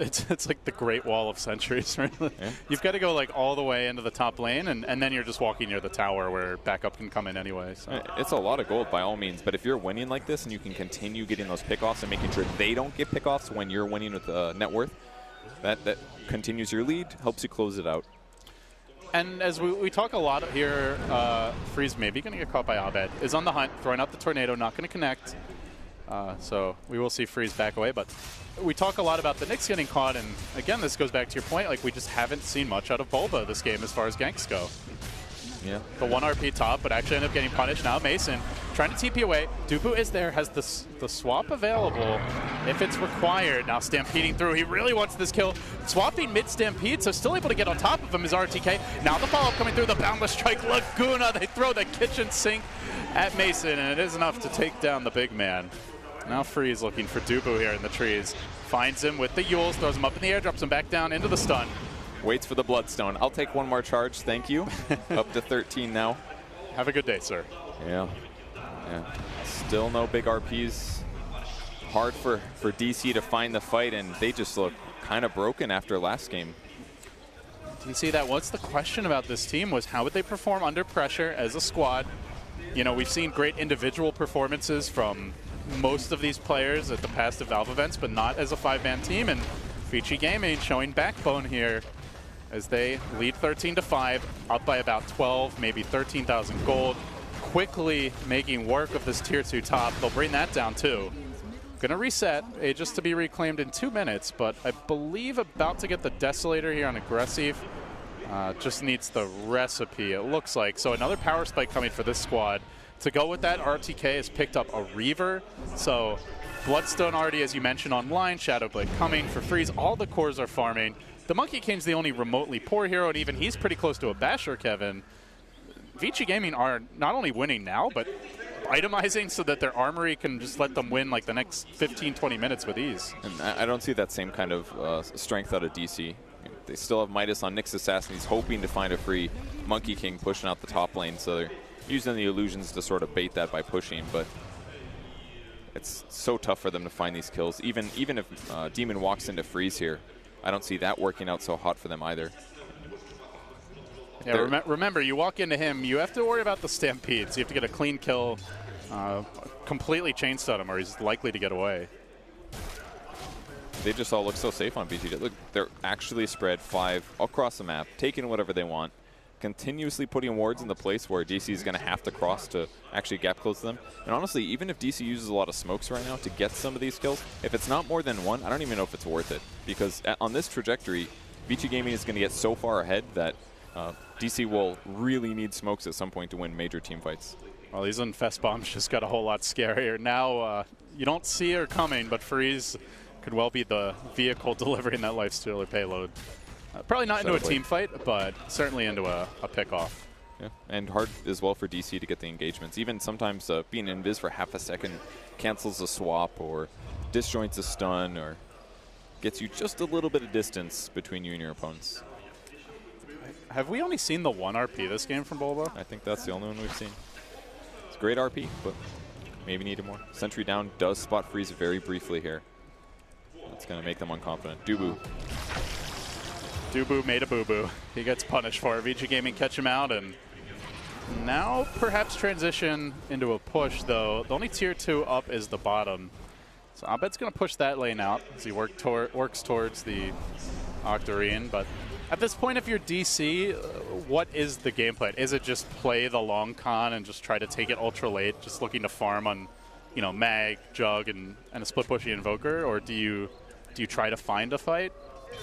It's like the Great Wall of Sentries, right? Yeah. You've got to go like all the way into the top lane, and then you're just walking near the tower where backup can come in anyway. So. It's a lot of gold by all means, but if you're winning like this and you can continue getting those pickoffs and making sure they don't get pickoffs when you're winning with net worth, that continues your lead, helps you close it out. And as we talk a lot here, Freeze maybe going to get caught by Abed. Is on the hunt, throwing out the tornado, not going to connect. So we will see Freeze back away, but we talk a lot about the Nyx getting caught, and again, this goes back to your point, like we just haven't seen much out of Bulba this game as far as ganks go. Yeah. The 1 RP top, but actually end up getting punished. Now Mason trying to TP away. Dupu is there, has the swap available if it's required. Now stampeding through. He really wants this kill. Swapping mid-stampede, so still able to get on top of him is RTK. Now the follow-up coming through, the Boundless Strike. Laguna, they throw the kitchen sink at Mason, and it is enough to take down the big man. Now Freeze looking for Dupu here in the trees. Finds him with the Yules, throws him up in the air, drops him back down into the stun. Waits for the Bloodstone. I'll take one more charge, thank you. Up to 13 now. Have a good day, sir. Yeah. Still no big RPs. Hard for DC to find the fight, and they just look kind of broken after last game. Do you see that? What's the question about this team was how would they perform under pressure as a squad? You know, we've seen great individual performances from most of these players at the past Valve events, but not as a 5-man team. And VG Gaming showing backbone here as they lead 13-5, up by about 12, maybe 13,000 gold. Quickly making work of this tier 2 top. They'll bring that down too. Gonna reset, just to be reclaimed in 2 minutes, but I believe about to get the Desolator here on aggressive. Just needs the recipe, it looks like. So another power spike coming for this squad. To go with that, RTK has picked up a Reaver. So Bloodstone already, as you mentioned, online. Shadowblade coming for Freeze. All the cores are farming. The Monkey King's the only remotely poor hero, and even he's pretty close to a Basher, Kevin. VG Gaming are not only winning now, but itemizing so that their armory can just let them win like the next 15, 20 minutes with ease. And I don't see that same kind of strength out of DC. They still have Midas on Nyx Assassin. He's hoping to find a free Monkey King pushing out the top lane, so they're using the illusions to sort of bait that by pushing, but it's so tough for them to find these kills. Even if Demon walks into Freeze here, I don't see that working out so hot for them either. Yeah, remember, you walk into him, you have to worry about the stampedes. You have to get a clean kill, completely chain stun him, or he's likely to get away. They just all look so safe on VG. Look, they're actually spread 5 across the map, taking whatever they want, continuously putting wards in the place where DC is going to have to cross to actually gap close to them. And honestly, even if DC uses a lot of smokes right now to get some of these kills, if it's not more than 1, I don't even know if it's worth it. Because on this trajectory, VG Gaming is going to get so far ahead that DC will really need smokes at some point to win major team fights. Well, these Infest Bombs just got a whole lot scarier. Now, you don't see her coming, but Freeze could well be the vehicle delivering that Lifestealer payload. Probably not into a team fight, but certainly into a pick-off. Yeah, and hard as well for DC to get the engagements. Even sometimes being invis for half a second cancels a swap or disjoints a stun or gets you just a little bit of distance between you and your opponents. Have we only seen the 1 RP this game from Bulba? I think that's the only one we've seen. It's a great RP, but maybe needed more. Sentry down does spot Freeze very briefly here. It's going to make them unconfident. Dubu. Dubu made a boo-boo. He gets punished for it. VG Gaming catch him out, and now perhaps transition into a push, though. The only tier 2 up is the bottom. So Abed's going to push that lane out as he works towards the Octarine. But at this point, if you're DC, what is the game plan? Is it just play the long con and just try to take it ultra late, just looking to farm on, you know, Mag, Jug, and a split pushy Invoker, or do you try to find a fight?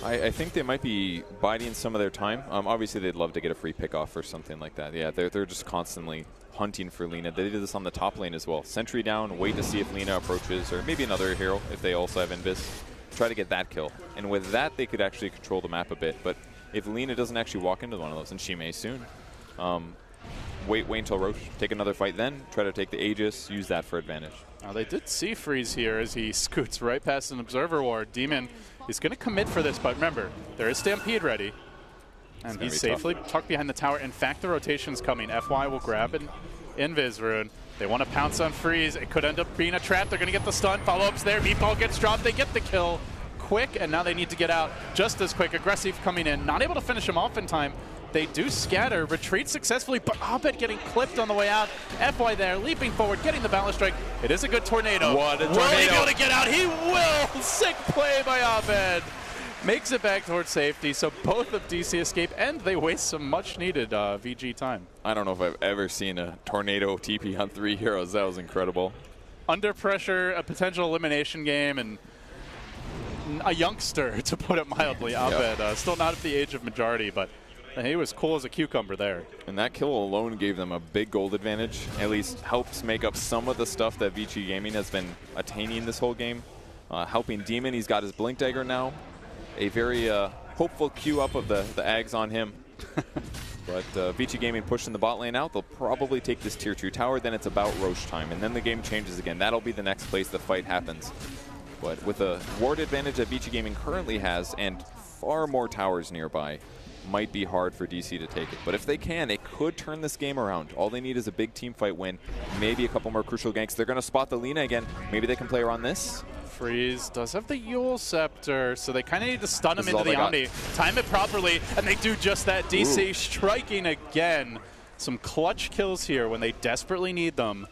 I think they might be biding some of their time. Obviously, they'd love to get a free pickoff or something like that. Yeah, they're just constantly hunting for Lina. They did this on the top lane as well. Sentry down, wait to see if Lina approaches, or maybe another hero if they also have Invis. Try to get that kill. And with that, they could actually control the map a bit. But if Lina doesn't actually walk into one of those, and she may soon, wait until Roche. Take another fight then. Try to take the Aegis. Use that for advantage. Now they did see Freeze here as he scoots right past an Observer Ward. Demon is going to commit for this, but remember, there is Stampede ready. And he's safely tucked behind the tower. In fact, the rotation's coming. FY will grab an Invis rune. They want to pounce on Freeze. It could end up being a trap. They're going to get the stun. Follow-ups there. Meatball gets dropped. They get the kill quick, and now they need to get out just as quick. Aggressive coming in. Not able to finish him off in time. They do scatter, retreat successfully, but Abed getting clipped on the way out. FY there, leaping forward, getting the balance strike. It is a good tornado. What a tornado. Will he be able to get out? He will! Sick play by Abed. Makes it back towards safety, so both of DC escape, and they waste some much-needed VG time. I don't know if I've ever seen a tornado TP on 3 heroes. That was incredible. Under pressure, a potential elimination game, and a youngster, to put it mildly. Abed, still not at the age of majority, but he was cool as a cucumber there. And that kill alone gave them a big gold advantage. At least helps make up some of the stuff that VG Gaming has been attaining this whole game. Helping Demon, he's got his Blink Dagger now. A very hopeful queue up of the Ags on him. But VG Gaming pushing the bot lane out. They'll probably take this tier 2 tower. Then it's about Roche time. And then the game changes again. That'll be the next place the fight happens. But with the ward advantage that VG Gaming currently has and far more towers nearby, might be hard for DC to take it. But if they can, they could turn this game around. All they need is a big team fight win, maybe a couple more crucial ganks. They're going to spot the Lina again. Maybe they can play around this. Freeze does have the Yule Scepter, so they kind of need to stun him into the Omni. Time it properly, and they do just that. DC striking again. Some clutch kills here when they desperately need them.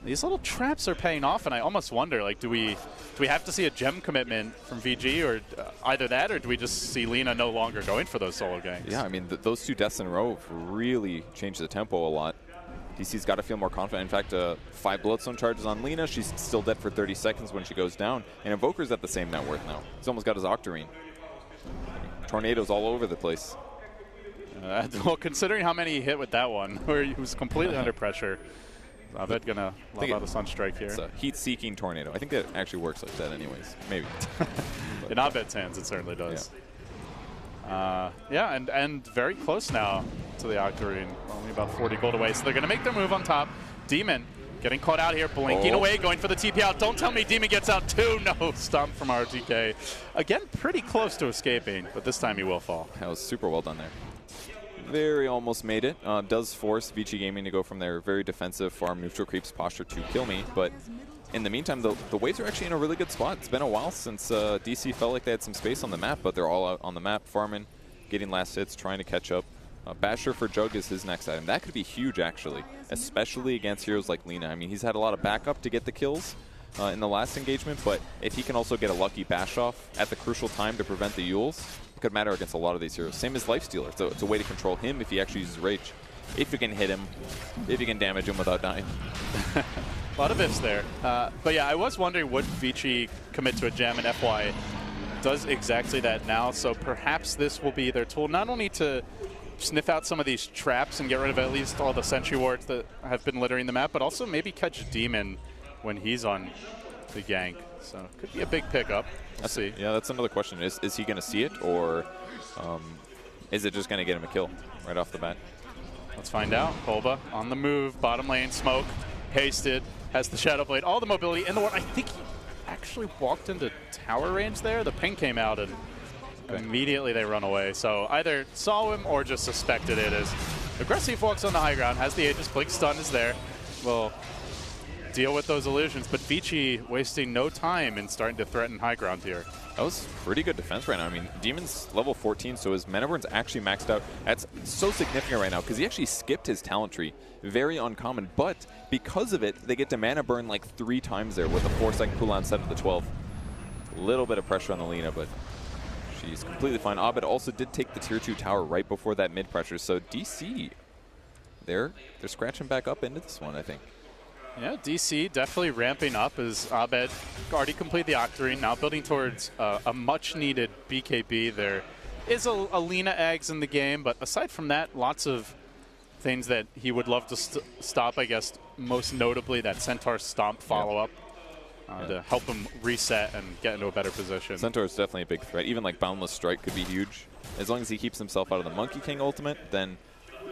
These little traps are paying off, and I almost wonder, like, do we have to see a gem commitment from VG, or either that, or do we just see Lina no longer going for those solo ganks? Yeah, I mean, those 2 deaths in a row really changed the tempo a lot. DC's got to feel more confident. In fact, 5 Bloodstone charges on Lina. She's still dead for 30 seconds when she goes down. And Invoker's at the same net worth now. He's almost got his Octarine. Tornadoes all over the place. Well, considering how many he hit with that one, where he was completely under pressure, Abed gonna lob out a Sunstrike here. It's a heat-seeking tornado. I think that actually works like that anyways. Maybe. In Abed's hands, it certainly does. Yeah, and very close now to the Octarine. Only about 40 gold away, so they're going to make their move on top. Demon getting caught out here, blinking away, going for the TP out. Don't tell me Demon gets out too. No, stomp from RTK. Again, pretty close to escaping, but this time he will fall. That was super well done there. Very almost made it. Does force VG Gaming to go from their very defensive farm neutral creeps posture to kill me, but in the meantime, the Waves are actually in a really good spot. It's been a while since DC felt like they had some space on the map, but they're all out on the map, farming, getting last hits, trying to catch up. Basher for Jug is his next item. That could be huge, actually, especially against heroes like Lina. I mean, he's had a lot of backup to get the kills in the last engagement, but if he can also get a lucky bash off at the crucial time to prevent the Yules, it could matter against a lot of these heroes. Same as Lifestealer. So it's a way to control him if he actually uses Rage. If you can hit him, if you can damage him without dying. A lot of ifs there. But yeah, I was wondering, would Vici commit to a gem, and FY does exactly that now. So perhaps this will be their tool, not only to sniff out some of these traps and get rid of at least all the sentry wards that have been littering the map, but also maybe catch Demon when he's on the gank. So could be a big pickup. We'll see. Yeah, that's another question. Is he going to see it, or is it just going to get him a kill right off the bat? Let's find out. Kolba on the move, bottom lane, smoke, hasted, has the Shadow Blade, all the mobility in the water. I think he actually walked into tower range there. The ping came out, and immediately they run away. So either saw him or just suspected it. As Aggressive walks on the high ground, has the Aegis, Blink stun is there. Will deal with those illusions, but Vici wasting no time in starting to threaten high ground here. That was pretty good defense right now. I mean, Demon's level 14, so his mana burn's actually maxed out. That's so significant right now because he actually skipped his talent tree. Very uncommon, but because of it, they get to mana burn like 3 times there with a 4-second cooldown instead of the 12. A little bit of pressure on the Lina, but she's completely fine. Abed also did take the tier 2 tower right before that mid pressure, so DC, they're scratching back up into this one, I think. Yeah, DC definitely ramping up as Abed already completed the Octarine, now building towards a much-needed BKB. There is a Lina eggs in the game, but aside from that, lots of things that he would love to stop, I guess, most notably that Centaur Stomp follow-up to help him reset and get into a better position. Centaur is definitely a big threat. Even like Boundless Strike could be huge. As long as he keeps himself out of the Monkey King ultimate, then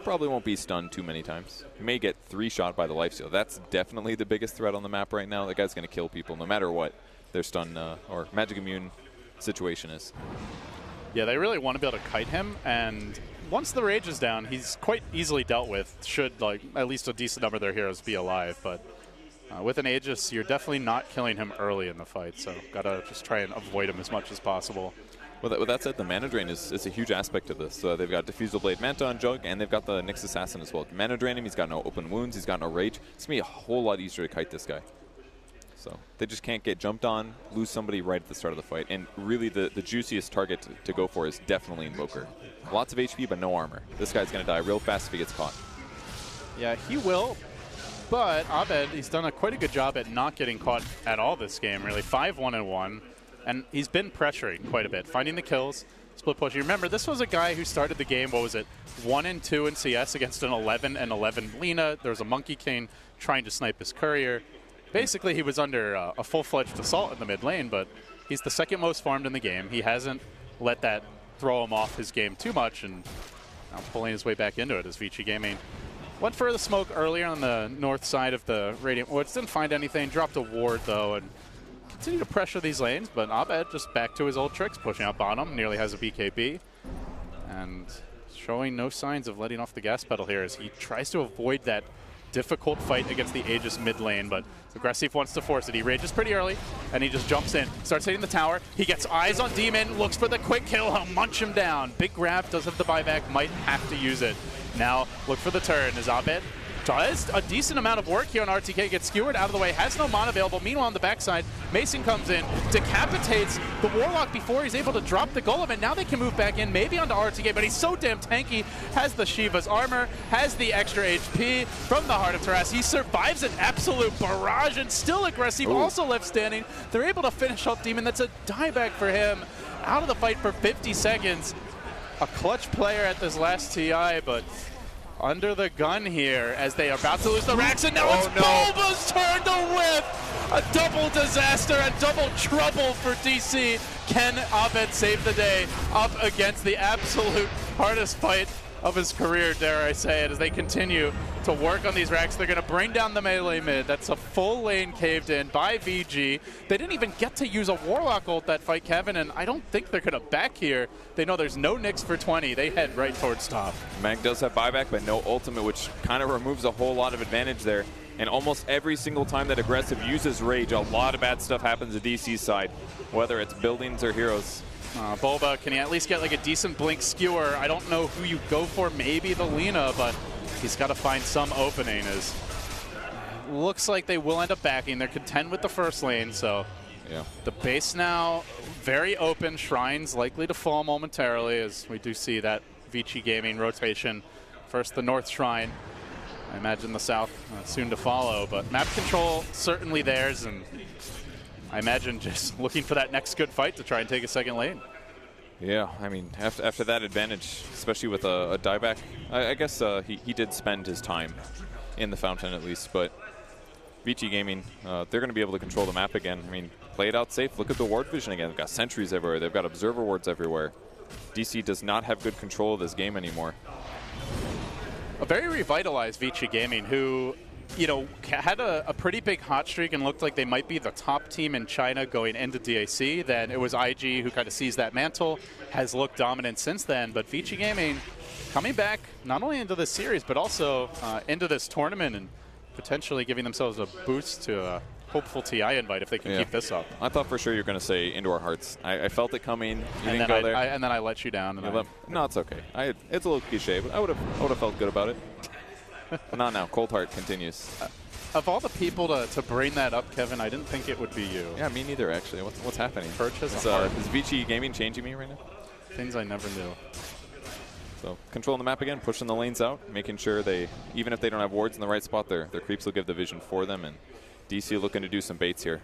probably won't be stunned too many times. He may get 3-shot by the lifesteal. That's definitely the biggest threat on the map right now. That guy's going to kill people no matter what their stun or magic immune situation is. Yeah, they really want to be able to kite him, and once the rage is down, he's quite easily dealt with, should like at least a decent number of their heroes be alive. But with an Aegis, you're definitely not killing him early in the fight, so gotta just try and avoid him as much as possible. With that said, the mana drain is a huge aspect of this. They've got Diffusal Blade Manta on Jug, and they've got the Nyx Assassin as well. Mana drain him, he's got no open wounds, he's got no rage. It's going to be a whole lot easier to kite this guy. So they just can't get jumped on, lose somebody right at the start of the fight. And really the juiciest target to go for is definitely Invoker. Lots of HP, but no armor. This guy's going to die real fast if he gets caught. Yeah, he will. But Abed, he's done quite a good job at not getting caught at all this game, really. 5-1-1. And he's been pressuring quite a bit, finding the kills, split pushing. Remember, this was a guy who started the game, 1-2 in CS against an 11-11 Lina. There was a Monkey King trying to snipe his courier. Basically, he was under a full-fledged assault in the mid lane, but he's the second most farmed in the game. He hasn't let that throw him off his game too much, and now pulling his way back into it as VGJ Gaming went for the smoke earlier on the north side of the Radiant Woods. Didn't find anything, dropped a ward, though, and continue to pressure these lanes, but Abed just back to his old tricks, pushing out bottom, nearly has a BKB, and showing no signs of letting off the gas pedal here as he tries to avoid that difficult fight against the Aegis mid lane, but Aggressive wants to force it. He rages pretty early, and he just jumps in, starts hitting the tower. He gets eyes on Demon, looks for the quick kill, he'll munch him down. Big grab, does have the buyback, might have to use it. Now, look for the turn as Abed does a decent amount of work here on RTK, gets skewered out of the way, has no mana available. Meanwhile, on the backside, Mason comes in, decapitates the Warlock before he's able to drop the Golem, and now they can move back in, maybe onto RTK, but he's so damn tanky, has the Shiva's armor, has the extra HP from the Heart of Taras. He survives an absolute barrage, and still Aggressive also left standing. They're able to finish off Demon. That's a dieback for him. Out of the fight for 50 seconds. A clutch player at this last TI, but under the gun here as they are about to lose the racks, and now it's Bulba's turn to whip! A double disaster and double trouble for DC. Can Abed save the day up against the absolute hardest fight of his career, dare I say it, as they continue to work on these racks. They're going to bring down the melee mid. That's a full lane caved in by VG. They didn't even get to use a Warlock ult that fight, Kevin, and I don't think they're going to back here. They know there's no Nyx for 20. They head right towards top. Mag does have buyback, but no ultimate, which kind of removes a whole lot of advantage there. And almost every single time that Aggressive uses Rage, a lot of bad stuff happens to DC's side, whether it's buildings or heroes. Bulba, can he at least get like a decent blink skewer? I don't know who you go for, maybe the Lina, but he's got to find some opening. As looks like they will end up backing. They're content with the first lane, so yeah. The base now very open. Shrines likely to fall momentarily, as we do see that VG Gaming rotation. First the North Shrine. I imagine the South soon to follow, but map control certainly theirs, and I imagine just looking for that next good fight to try and take a second lane. Yeah, I mean, after that advantage, especially with a dieback, I guess he did spend his time in the fountain at least, but VG Gaming, they're going to be able to control the map again. I mean, play it out safe. Look at the ward vision again. They've got sentries everywhere. They've got observer wards everywhere. DC does not have good control of this game anymore. A very revitalized VG Gaming, who, you know, had a pretty big hot streak and looked like they might be the top team in China going into DAC. Then it was IG who kind of seized that mantle, has looked dominant since then. But VG Gaming coming back not only into this series, but also into this tournament and potentially giving themselves a boost to a hopeful TI invite if they can keep this up. I thought for sure you were going to say Indoor Hearts. I felt it coming. You And didn't go there. and then I let you down. And No, it's okay. It's a little cliche, but I would have felt good about it. But not now. Cold Heart continues. Of all the people to bring that up, Kevin, I didn't think it would be you. Yeah, me neither, actually. What's happening? Purchase Is VGJ Gaming changing me right now? Things I never knew. So controlling the map again, pushing the lanes out, making sure they, even if they don't have wards in the right spot, their creeps will give the vision for them. And DC looking to do some baits here.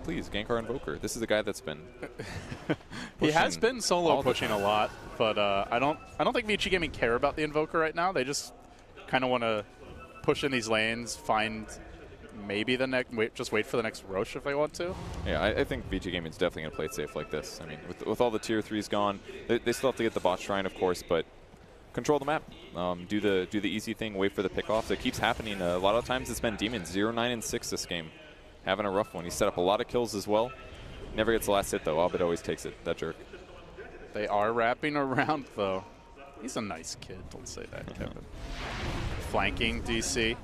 Please, Gankar Invoker. This is a guy that's been he has been solo pushing a lot, but I don't think VGJ Gaming care about the Invoker right now. They just kind of want to push in these lanes, find maybe the next, just wait for the next Roche if they want to. Yeah, I think VGJ Gaming is definitely going to play it safe like this. I mean, with all the tier 3s gone, they still have to get the bot shrine, of course, but control the map. Do the easy thing, wait for the pickoffs. It keeps happening. A lot of times it's been Demon 0-9-6 this game. Having a rough one. He set up a lot of kills as well. Never gets the last hit, though. Abed always takes it, that jerk. They are wrapping around, though. He's a nice kid. Don't say that, Kevin. Flanking DC.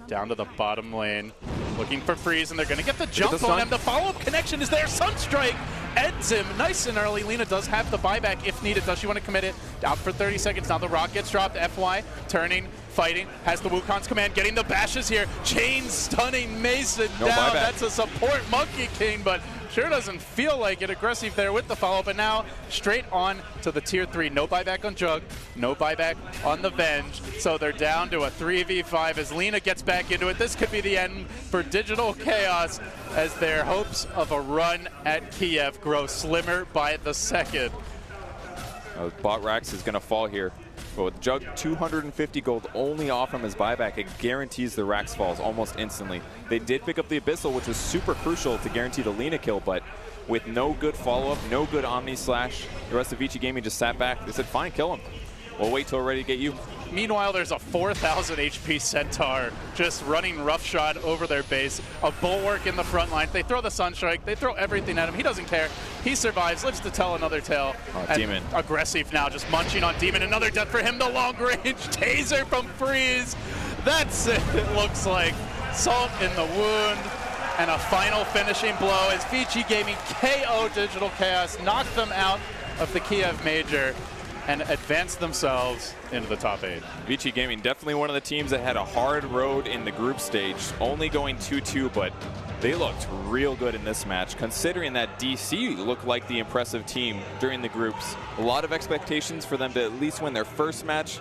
Down to the bottom lane. Looking for freeze, and they're going to get the jump on him. The follow-up connection is there. Sunstrike ends him nice and early. Lina does have the buyback if needed. Does she want to commit it? Out for 30 seconds. Now the rock gets dropped. FY turning, fighting, has the Wukong's command, getting the bashes here. Chain stunning Mason down. Buyback. That's a support Monkey King, but sure doesn't feel like it. Aggressive there with the follow-up, and now straight on to the tier 3. No buyback on Jug, no buyback on the Venge, so they're down to a 3v5 as Lina gets back into it. This could be the end for Digital Chaos as their hopes of a run at Kiev grow slimmer by the second. Bot Rax is going to fall here. But with Jug 250 gold only off from his buyback, it guarantees the Rax falls almost instantly. They did pick up the Abyssal, which was super crucial to guarantee the Lina kill, but with no good follow-up, no good Omni Slash, the rest of VGJ Gaming just sat back. They said, fine, kill him. We'll wait till we're ready to get you. Meanwhile, there's a 4,000 HP Centaur just running roughshod over their base. A Bulwark in the front line. They throw the Sunstrike. They throw everything at him. He doesn't care. He survives, lives to tell another tale. Demon. Aggressive now, just munching on Demon. Another death for him. The long range taser from Freeze. That's it. It looks like salt in the wound. And a final finishing blow as VGJ Gaming KO Digital Chaos, knocked them out of the Kiev Major and advance themselves into the top 8. VGJ Gaming, definitely one of the teams that had a hard road in the group stage, only going 2-2, but they looked real good in this match, considering that DC looked like the impressive team during the groups. A lot of expectations for them to at least win their first match,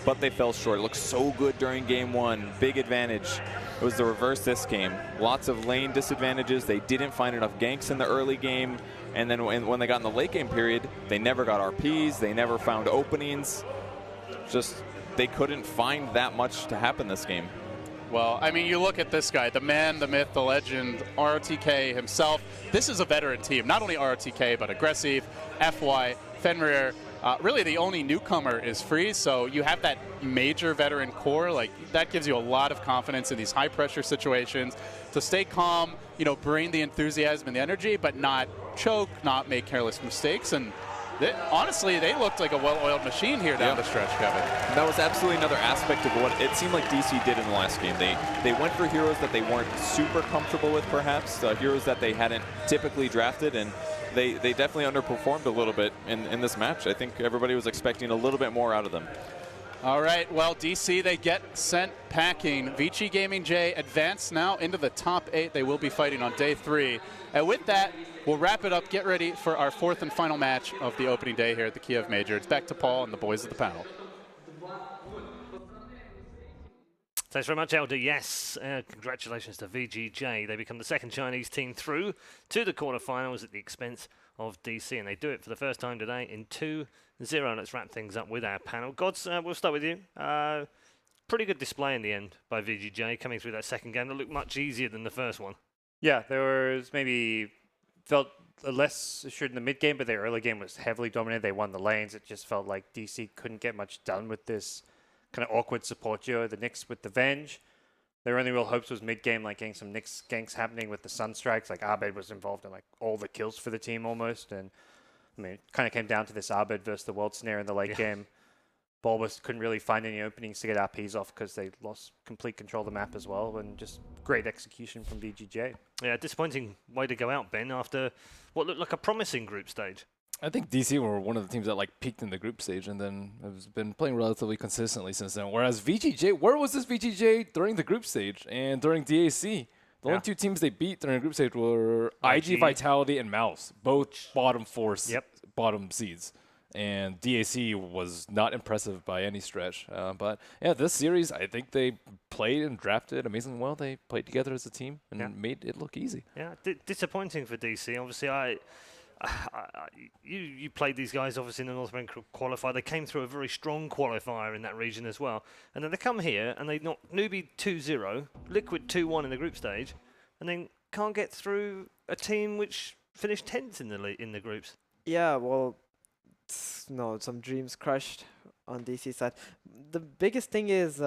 but they fell short. It looked so good during game 1, big advantage. It was the reverse this game. Lots of lane disadvantages. They didn't find enough ganks in the early game. And then when they got in the late game period, they never got RPs. They never found openings. Just, they couldn't find that much to happen this game. Well, I mean, you look at this guy, the man, the myth, the legend, RTK himself. This is a veteran team. Not only RTK, but Aggressive, FY, Fenrir. Really, the only newcomer is Freeze, so you have that major veteran core. Like, that gives you a lot of confidence in these high-pressure situations. To stay calm, you know, bring the enthusiasm and the energy, but not choke, not make careless mistakes. And honestly, they looked like a well-oiled machine here down the stretch, Kevin. That was absolutely another aspect of what it seemed like DC did in the last game. They went for heroes that they weren't super comfortable with, perhaps, heroes that they hadn't typically drafted, and they definitely underperformed a little bit in this match. I think everybody was expecting a little bit more out of them. All right, well, DC, they get sent packing. VGJ Gaming J advance now into the top 8. They will be fighting on day 3. And with that, we'll wrap it up. Get ready for our 4th and final match of the opening day here at the Kiev Major. It's back to Paul and the boys of the panel. Thanks very much, Elder. Yes, congratulations to VGJ. They become the second Chinese team through to the quarterfinals at the expense of DC, and they do it for the first time today in 2-0. Let's wrap things up with our panel. Gods, we'll start with you. Pretty good display in the end by VGJ, coming through that second game that looked much easier than the first one. Yeah, there was maybe felt less assured in the mid game, but their early game was heavily dominated. They won the lanes. It just felt like DC couldn't get much done with this kind of awkward support duo, the Nyx with the Venge. Their only real hopes was mid-game, like getting some Nyx ganks happening with the Sunstrikes. Like, Abed was involved in like all the kills for the team almost. And I mean, it kind of came down to this Abed versus the World Snare in the late game. Bulbous couldn't really find any openings to get RPs off because they lost complete control of the map as well, and just great execution from VGJ. Yeah, disappointing way to go out, Ben, after what looked like a promising group stage. I think DC were one of the teams that like peaked in the group stage and then has been playing relatively consistently since then. Whereas VGJ, where was this VGJ during the group stage and during DAC? The only two teams they beat during the group stage were IG Vitality and Mouse, both bottom bottom seeds. And DAC was not impressive by any stretch. But yeah, this series, I think they played and drafted amazingly well. They played together as a team and made it look easy. Yeah, disappointing for DC. Obviously, you played these guys obviously in the North American qualifier. They came through a very strong qualifier in that region as well. And then they come here and they knock Newbie 2-0, Liquid 2-1 in the group stage, and then can't get through a team which finished 10th in the groups. Yeah, well, some dreams crushed on DC side. The biggest thing is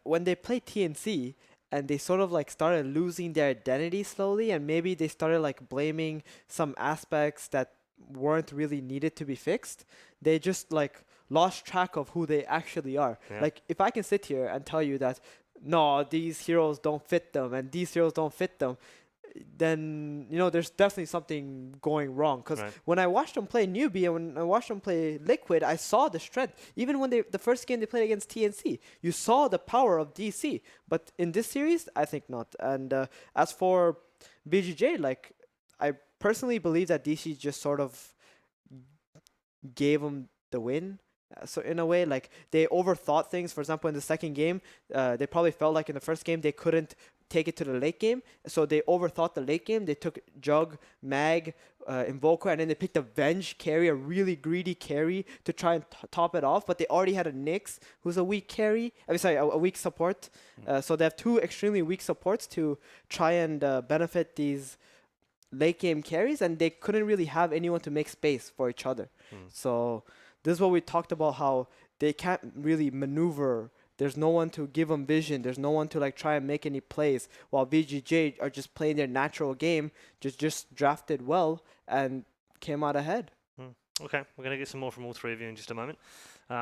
when they play TNC and they sort of like started losing their identity slowly, and maybe they started like blaming some aspects that weren't really needed to be fixed. They just like lost track of who they actually are. Yeah. Like if I can sit here and tell you that no, these heroes don't fit them and these heroes don't fit them, then there's definitely something going wrong. Because when I watched them play Newbie and when I watched them play Liquid, I saw the strength. Even when the first game they played against TNC, you saw the power of DC. But in this series, I think not. And as for VGJ, like I personally believe that DC just sort of gave them the win. So in a way, like they overthought things. For example, in the second game, they probably felt like in the first game they couldn't take it to the late game, so they overthought the late game. They took Jug, Mag, Invoker, and then they picked a Venge carry, a really greedy carry to try and top it off. But they already had a Nyx, who's a weak carry. A weak support. So they have two extremely weak supports to try and benefit these late game carries, and they couldn't really have anyone to make space for each other. So this is what we talked about, how they can't really maneuver. There's no one to give them vision. There's no one to like try and make any plays, while VGJ are just playing their natural game, just drafted well and came out ahead. Okay, we're going to get some more from all three of you in just a moment.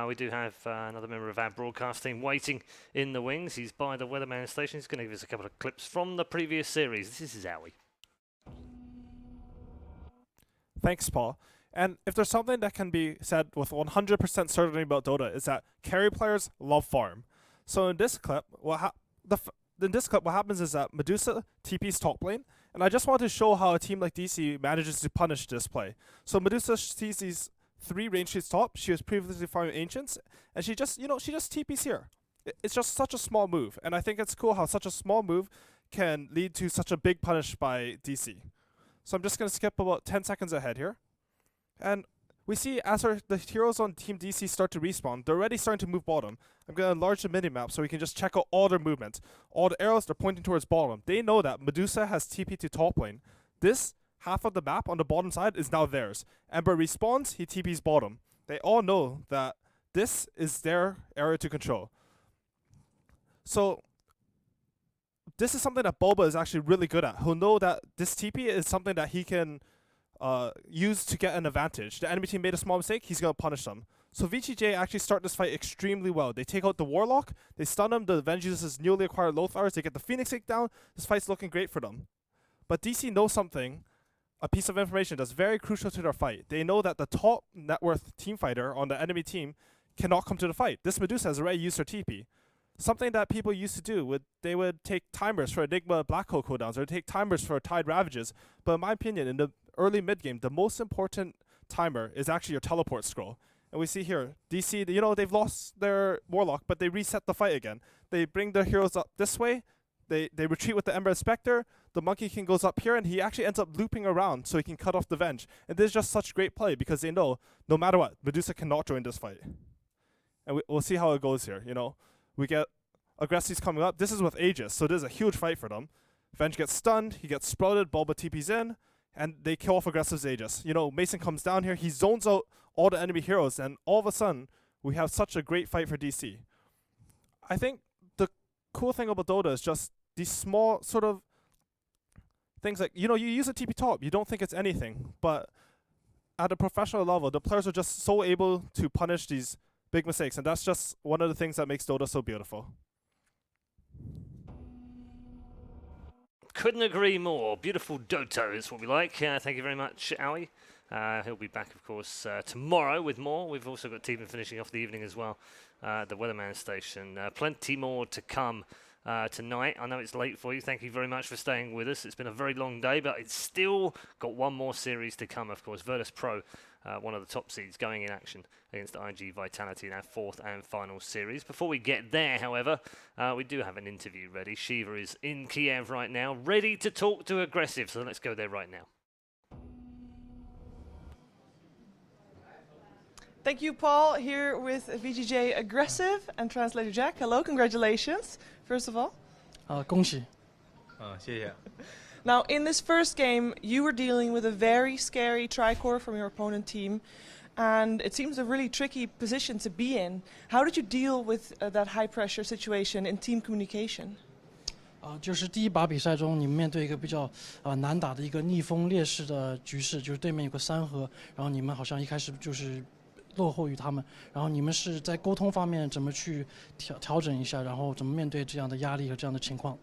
We do have another member of our broadcast team waiting in the wings. He's by the Weatherman station. He's going to give us a couple of clips from the previous series. This is Owie. Thanks, Paul. And if there's something that can be said with 100% certainty about Dota, is that carry players love farm. So in this clip, what happens is that Medusa TP's top lane, and I just want to show how a team like DC manages to punish this play. So Medusa sees these 3 range sheets top. She was previously farming Ancients, and she just TPs here. It's just such a small move, and I think it's cool how such a small move can lead to such a big punish by DC. So I'm just going to skip about 10 seconds ahead here. And we see as the heroes on Team DC start to respawn, they're already starting to move bottom. I'm going to enlarge the minimap so we can just check out all their movements. All the arrows, they're pointing towards bottom. They know that Medusa has TP to top lane. This half of the map on the bottom side is now theirs. Ember respawns, he TPs bottom. They all know that this is their area to control. So this is something that Boba is actually really good at. He'll know that this TP is something that he can use to get an advantage. The enemy team made a small mistake, he's going to punish them. So VGJ actually start this fight extremely well. They take out the Warlock, they stun him, the Venge uses his newly acquired Lothars, they get the Phoenix take down. This fight's looking great for them. But DC knows something, a piece of information that's very crucial to their fight. They know that the top net worth team fighter on the enemy team cannot come to the fight. This Medusa has already used her TP. Something that people used to do, they would take timers for Enigma Black Hole cooldowns, or take timers for Tide Ravages. But in my opinion, in the early mid-game, the most important timer is actually your teleport scroll. And we see here, DC, they've lost their Warlock, but they reset the fight again. They bring their heroes up this way, they retreat with the Ember Spectre, the Monkey King goes up here, and he actually ends up looping around so he can cut off the Venge. And this is just such great play, because they know, no matter what, Medusa cannot join this fight. And we'll see how it goes here, We get Aggressives coming up. This is with Aegis, so this is a huge fight for them. Venge gets stunned, he gets sprouted, Bulba TP's in, and they kill off Aggressive's Aegis. Mason comes down here, he zones out all the enemy heroes, and all of a sudden, we have such a great fight for DC. I think the cool thing about Dota is just these small sort of things like, you use a TP top, you don't think it's anything, but at a professional level, the players are just so able to punish these big mistakes, and that's just one of the things that makes Dota so beautiful. Couldn't agree more. Beautiful Doto is what we like. Thank you very much, Owie. He'll be back, of course, tomorrow with more. We've also got Team finishing off the evening as well at the Weatherman Station. Plenty more to come tonight. I know it's late for you. Thank you very much for staying with us. It's been a very long day, but it's still got one more series to come, of course. Virtus Pro, one of the top seeds, going in action against IG Vitality in our fourth and final series. Before we get there, however, we do have an interview ready. Shiva is in Kiev right now, ready to talk to Aggressive, so let's go there right now. Thank you, Paul, here with VGJ Aggressive and Translator Jack. Hello, congratulations, first of all. 恭喜。谢谢。 Now, in this first game, you were dealing with a very scary tricore from your opponent team, and it seems a really tricky position to be in. How did you deal with that high-pressure situation in team communication? 就是第一把比赛中，你们面对一个比较难打的一个逆风劣势的局势，就是对面有个3核，然后你们好像一开始就是落后于他们，然后你们是在沟通方面怎么去调整一下，然后怎么面对这样的压力和这样的情况？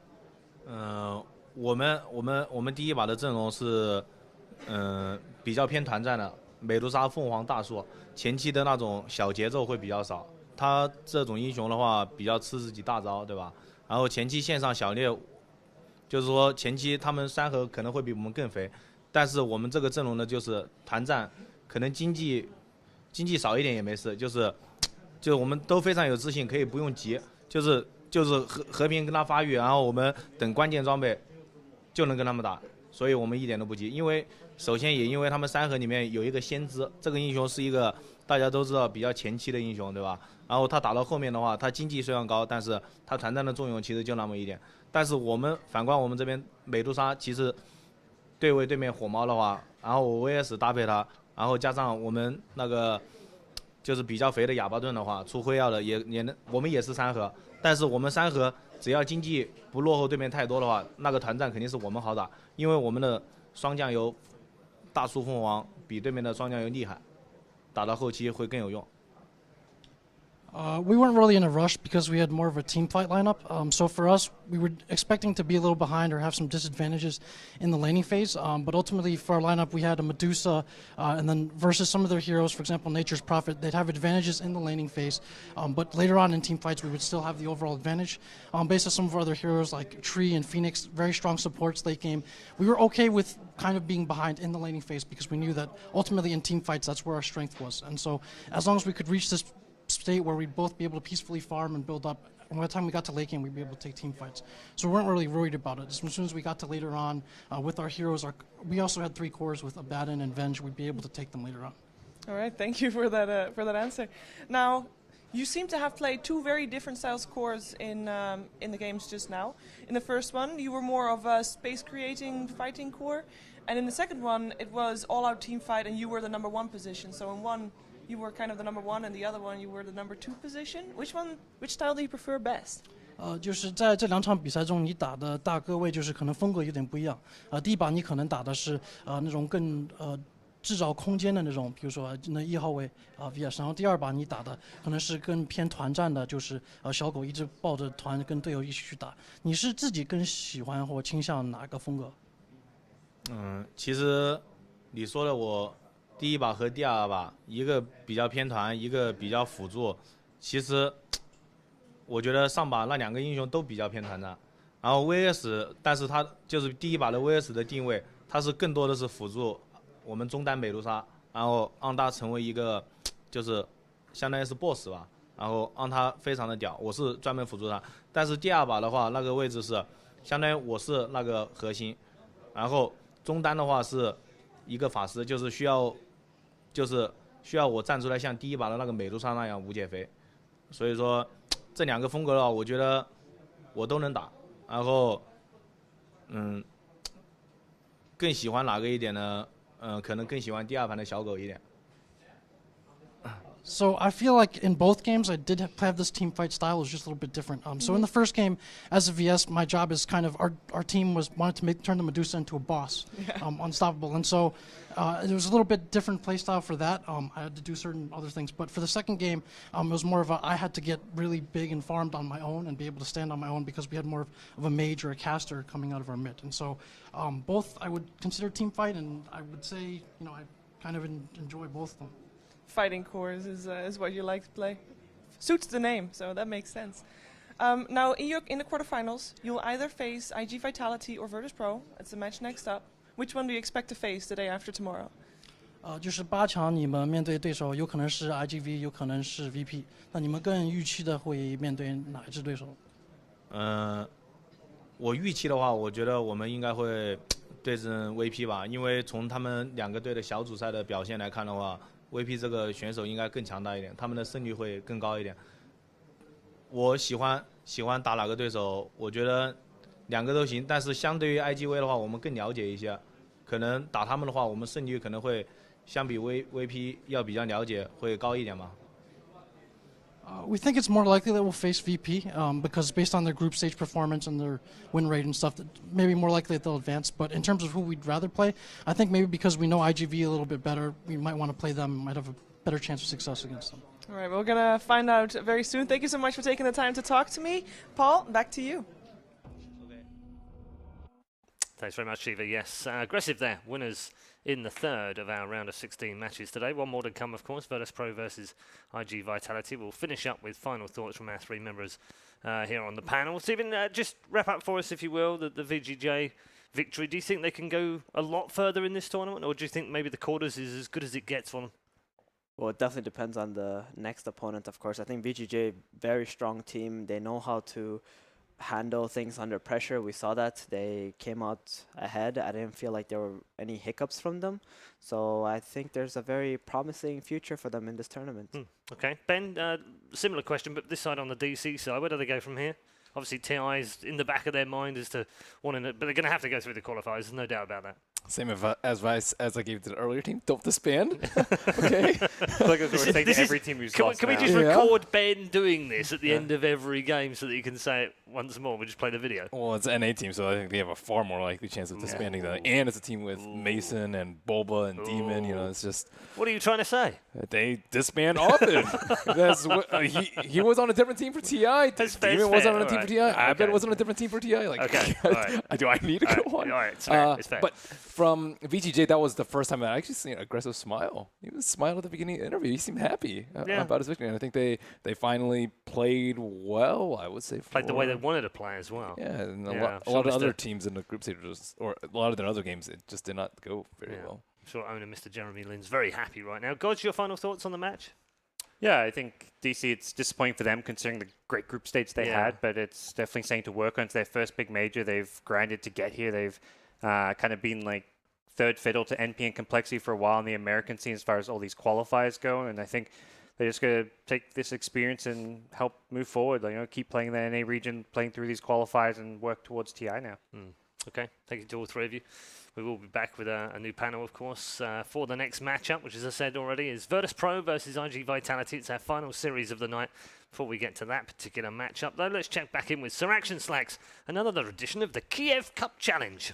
我们第一把的阵容是比较偏团战的，美杜莎、凤凰、大树，前期的那种小节奏会比较少。他这种英雄的话比较吃自己大招，对吧？然后前期线上小猎，就是说前期他们3核可能会比我们更肥，但是我们这个阵容呢就是团战，可能经济少一点也没事，就是我们都非常有自信，可以不用急，就是和平跟他发育，然后我们等关键装备就能跟他们打，所以我们一点都不急。因为首先也因为他们3核里面有一个先知，这个英雄是一个大家都知道比较前期的英雄，对吧？然后他打到后面的话，他经济虽然高，但是他团战的作用其实就那么一点。但是反观我们这边美杜莎，其实对面火猫的话，然后我 VS 搭配他，然后加上我们那个就是比较肥的哑巴盾的话，出辉耀的也能，我们也是3核，但是我们3核只要经济不落后对面太多的话，那个团战肯定是我们好打，因为我们的双酱油大树凤凰比对面的双酱油厉害，打到后期会更有用。We weren't really in a rush because we had more of a team fight lineup. So for us, we were expecting to be a little behind or have some disadvantages in the laning phase. But ultimately, for our lineup, we had a Medusa, and then versus some of their heroes, for example, Nature's Prophet, they'd have advantages in the laning phase. But later on in team fights, we would still have the overall advantage. Based on some of our other heroes like Tree and Phoenix, very strong supports late game. We were okay with kind of being behind in the laning phase because we knew that ultimately in team fights, that's where our strength was. And so as long as we could reach this state where we'd both be able to peacefully farm and build up, and by the time we got to late game, we'd be able to take team fights. So we weren't really worried about it. As soon as we got to later on with our heroes, we also had 3 cores with Abaddon and Venge. We'd be able to take them later on. All right, thank you for that answer. Now, you seem to have played 2 very different styles cores in the games just now. In the first one, you were more of a space-creating fighting core, and in the second one, it was all-out team fight, and you were the number 1 position. So in one, you were kind of the number 1, and the other one, you were the number 2 position. Which style do you prefer best? 就是在这2场比赛中，你打的大各位就是可能风格有点不一样。第一把你可能打的是那种更制造空间的那种，比如说那1号位VS， 然后第2把你打的可能是更偏团战的，就是小狗一直抱着团跟队友一起去打。你是自己更喜欢或倾向哪个风格？其实你说的我第一把和第2把，一个比较偏团，一个比较辅助。其实我觉得上把那2个英雄都比较偏团战，然后 VS， 但是他就是第一把的 VS 的定位，它是更多的是辅助我们中单美杜莎，然后让他成为一个就是相当于是 BOSS 吧，然后让他非常的屌。我是专门辅助他，但是第2把的话，那个位置是相当于我是那个核心，然后中单的话是一个法师，就是需要我站出来像第一把的那个美杜莎那样无解肥，所以说这2个风格的话，我觉得我都能打，然后更喜欢哪个一点呢？可能更喜欢第2盘的小狗一点。So I feel like in both games I did have this team fight style. It was just a little bit different. So in the first game, as a VS, my job is kind of our team wanted to turn the Medusa into a boss, unstoppable. And so it was a little bit different play style for that. I had to do certain other things. But for the second game, it was more of I had to get really big and farmed on my own and be able to stand on my own because we had more of a mage or a caster coming out of our mid. And so both I would consider team fight, and I would say I kind of enjoy both of them. Fighting cores is what you like to play. Suits the name, so that makes sense. Now, in the quarterfinals, you'll either face IG Vitality or Virtus Pro. It's the match next up. Which one do you expect to face the day after tomorrow? 就是8强，你们面对对手有可能是 IGV， 有可能是 VP。那你们更预期的会面对哪一支对手？我预期的话，我觉得我们应该会对阵 VP 吧，因为从他们两个队的小组赛的表现来看的话。VP 这个选手应该更强大一点，他们的胜率会更高一点。我喜欢打哪个对手，我觉得两个都行，但是相对于 IGV 的话，我们更了解一些，可能打他们的话，我们胜率可能会相比 VP 要比较了解，会高一点嘛。We think it's more likely that we'll face VP because based on their group stage performance and their win rate and stuff, maybe more likely that they'll advance. But in terms of who we'd rather play, I think maybe because we know IGV a little bit better, we might want to play them, might have a better chance of success against them. All right, we're going to find out very soon. Thank you so much for taking the time to talk to me. Paul, back to you. Thanks very much, Shiva. Yes, aggressive there. Winners in the third of our round of 16 matches today. One more to come, of course. Virtus Pro versus IG Vitality. We'll finish up with final thoughts from our three members here on the panel. Stephen, just wrap up for us, if you will, the VGJ victory. Do you think they can go a lot further in this tournament, or do you think maybe the quarters is as good as it gets for them? Well, it definitely depends on the next opponent, of course. I think VGJ, very strong team. They know how to handle things under pressure. We saw that. They came out ahead. I didn't feel like there were any hiccups from them. So I think there's a very promising future for them in this tournament. Okay. Ben, similar question, but this side on the DC side, where do they go from here? Obviously, TI is in the back of their mind as to wanting it, but they're going to have to go through the qualifiers. There's no doubt about that. Same advice as I gave to the earlier team. Don't disband. Okay. Like every team who's lost. Can we just record Ben doing this at the end of every game so that you can say it once more? We just play the video. Well, it's an NA team, so I think they have a far more likely chance of disbanding that. And it's a team with Mason and Bulba and Demon. It's just. What are you trying to say? They disband often. That's what, he was on a different team for TI. Demon was on a team for TI. I bet was on a different team for TI. Okay. All right. Do I need to go on? All right. It's fair. It's fair. But from VGJ, that was the first time I actually seen an aggressive smile. He was smiling at the beginning of the interview. He seemed happy about his victory. And I think they finally played well, I would say. Played the way they wanted to play as well. Yeah, and a lot of other teams in the group stage, or a lot of their other games, it just did not go very well. I'm sure owner Mr. Jeremy Lin's very happy right now. God's, your final thoughts on the match? Yeah, I think DC, it's disappointing for them considering the great group stage they had, but it's definitely something to work on. It's their first big major. They've grinded to get here. They've kind of been like third fiddle to NP and Complexity for a while in the American scene as far as all these qualifiers go, and I think they're just going to take this experience and help move forward. Keep playing the NA region, playing through these qualifiers, and work towards TI now. Okay, thank you to all three of you. We will be back with a new panel, of course, for the next matchup, which, as I said already, is Virtus Pro versus IG Vitality. It's our final series of the night. Before we get to that particular matchup, though, let's check back in with Sir Action Slacks, another edition of the Kiev Cup Challenge.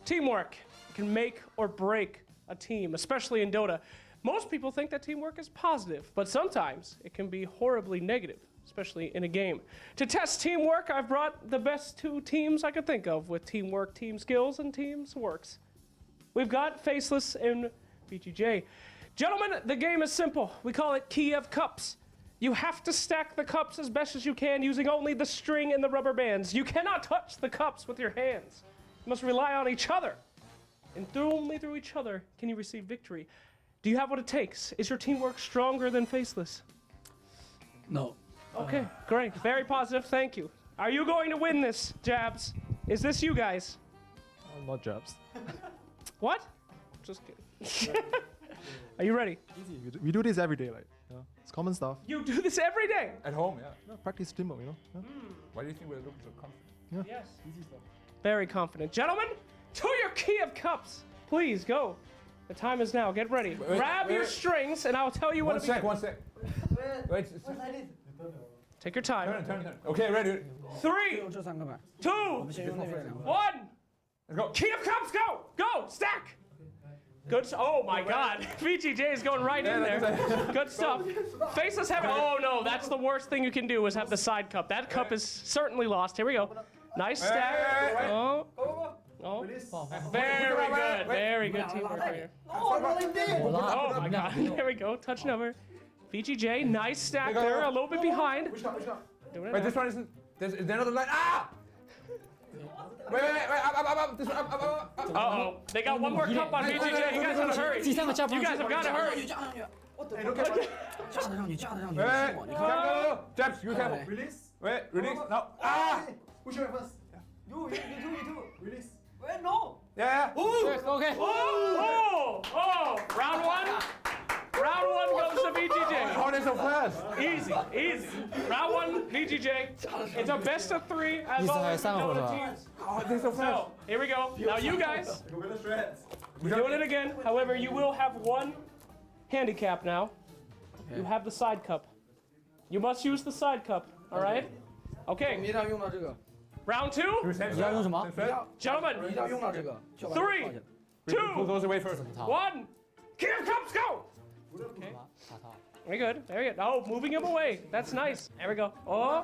Teamwork can make or break a team, especially in Dota. Most people think that teamwork is positive, but sometimes it can be horribly negative, especially in a game. To test teamwork, I've brought the best two teams I could think of with teamwork, team skills, and teams works. We've got Faceless and VGJ. Gentlemen, the game is simple. We call it Kiev Cups. You have to stack the cups as best as you can using only the string and the rubber bands. You cannot touch the cups with your hands. You must rely on each other. And only through each other can you receive victory. Do you have what it takes? Is your teamwork stronger than Faceless? No. Okay, great. Very positive. Thank you. Are you going to win this, Jabs? Is this you guys? Not Jabs. What? Just kidding. Are you ready? Easy. We do this every day, it's common stuff. You do this every day? At home, yeah. Practice teamwork, Why do you think we're looking so confident? Yes. Very confident. Gentlemen, to your key of cups. Please go. The time is now. Get ready. Grab your strings, and I'll tell you when to begin. One sec. Wait. Take your time. Turn. Okay, ready. 3, 2, 1. Let's go. Key of cups, go! Go! Stack! Good. Oh my God. VGJ is going right in there. Good stuff. Faceless have. Oh no, that's the worst thing you can do is have the side cup. That cup is certainly lost. Here we go. Nice stack. Oh. Very good. Very good teamwork right here. Oh my God. There we go. Touch number. VGJ, nice stack there. A little bit behind. Wait, this one isn't. There's another line. Ah! Wait, up. This one, up. Uh-oh. They got one more cup on VGJ. You guys gotta hurry. You guys have gotta hurry. Go. Jabs, you careful. Release. Wait, release. No. Ah! Push your first. You do. Release. Wait, no. Yeah. Okay. Oh. Round one. Round one goes to VGJ. How are they so fast? Easy. Round one, VGJ. It's a best of 3 as always. Teams. Oh, they're so fast. So, here we go. Now you guys, we're doing it again. However, you will have one handicap now. You have the side cup. You must use the side cup, all right? Okay. Round 2. Gentlemen, 3, 2, Pull those away first. 1. Key of cups, go! Okay. Very good. Oh, moving him away. That's nice. There we go. Oh.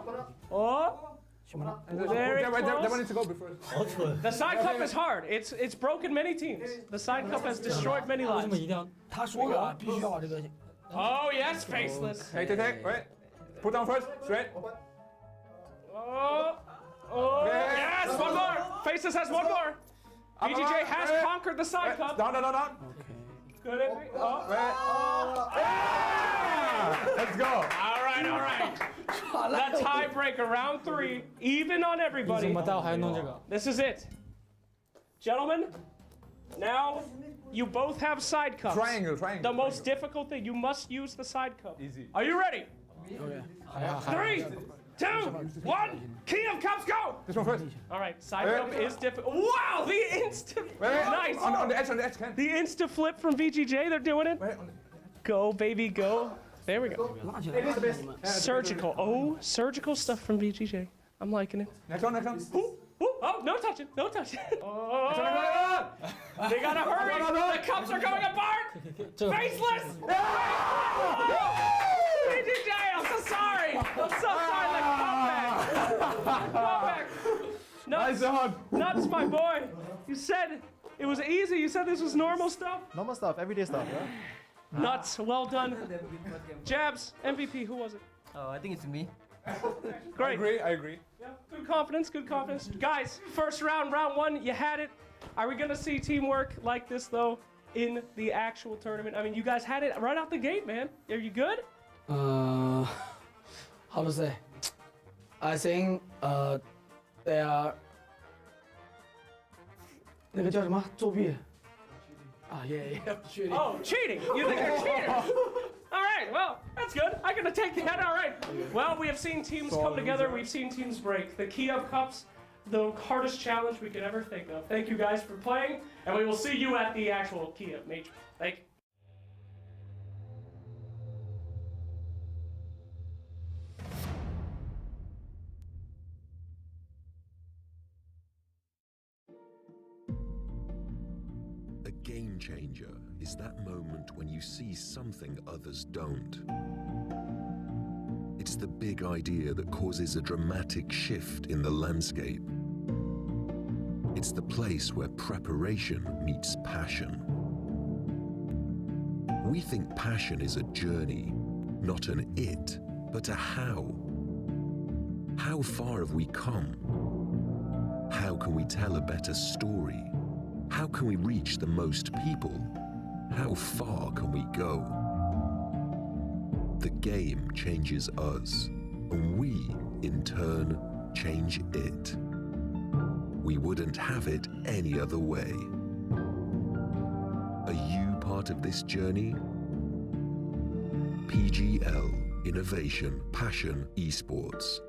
Very That close. one needs to go before. The side cup is hard. It's broken many teams. The side cup has destroyed many lives. Oh, yes, Faceless. Take. Wait. Put down first. Straight. Oh, yes, one more. Faceless has one more. VGJ has conquered the side cup. Down. Good. Let's go. All right. The tiebreaker, round 3, even on everybody. This is it. Gentlemen, now you both have side cups. Triangle. The most difficult thing, you must use the side cup. Easy. Are you ready? 3, 2, 1, key of cups, go! This one first. All right, side cup is difficult. Wow, the instant. Nice. On the edge, Ken. The insta flip from VGJ, they're doing it. Go, baby, go. There we go. Surgical. Oh, surgical stuff from VGJ. I'm liking it. Next one. Ooh, oh, no touching. Oh, they gotta hurry. The cups are coming apart. Faceless. VGJ, I'm so sorry. The comeback. Nuts, my boy. You said it was easy. You said this was normal stuff. Normal stuff, everyday stuff, yeah? Nuts, well done. Jabs, MVP, who was it? Oh, I think it's me. Great. I agree. Yeah, good confidence. Guys, first round, round 1, you had it. Are we gonna see teamwork like this though in the actual tournament? I mean, you guys had it right out the gate, man. Are you good? How to say? I think they are 那个叫什么作弊？啊，yeah. Oh, cheating! You think they're cheating? All right, well, that's good. I'm gonna take that. All right. Well, we have seen teams come together. We've seen teams break. The Key of Cups, the hardest challenge we could ever think of. Thank you guys for playing, and we will see you at the actual Key of Major. Thank you. A game changer is that moment when you see something others don't. It's the big idea that causes a dramatic shift in the landscape. It's the place where preparation meets passion. We think passion is a journey, not an it, but a how. How far have we come? How can we tell a better story? How can we reach the most people? How far can we go? The game changes us, and we, in turn, change it. We wouldn't have it any other way. Are you part of this journey? PGL, Innovation, Passion, Esports.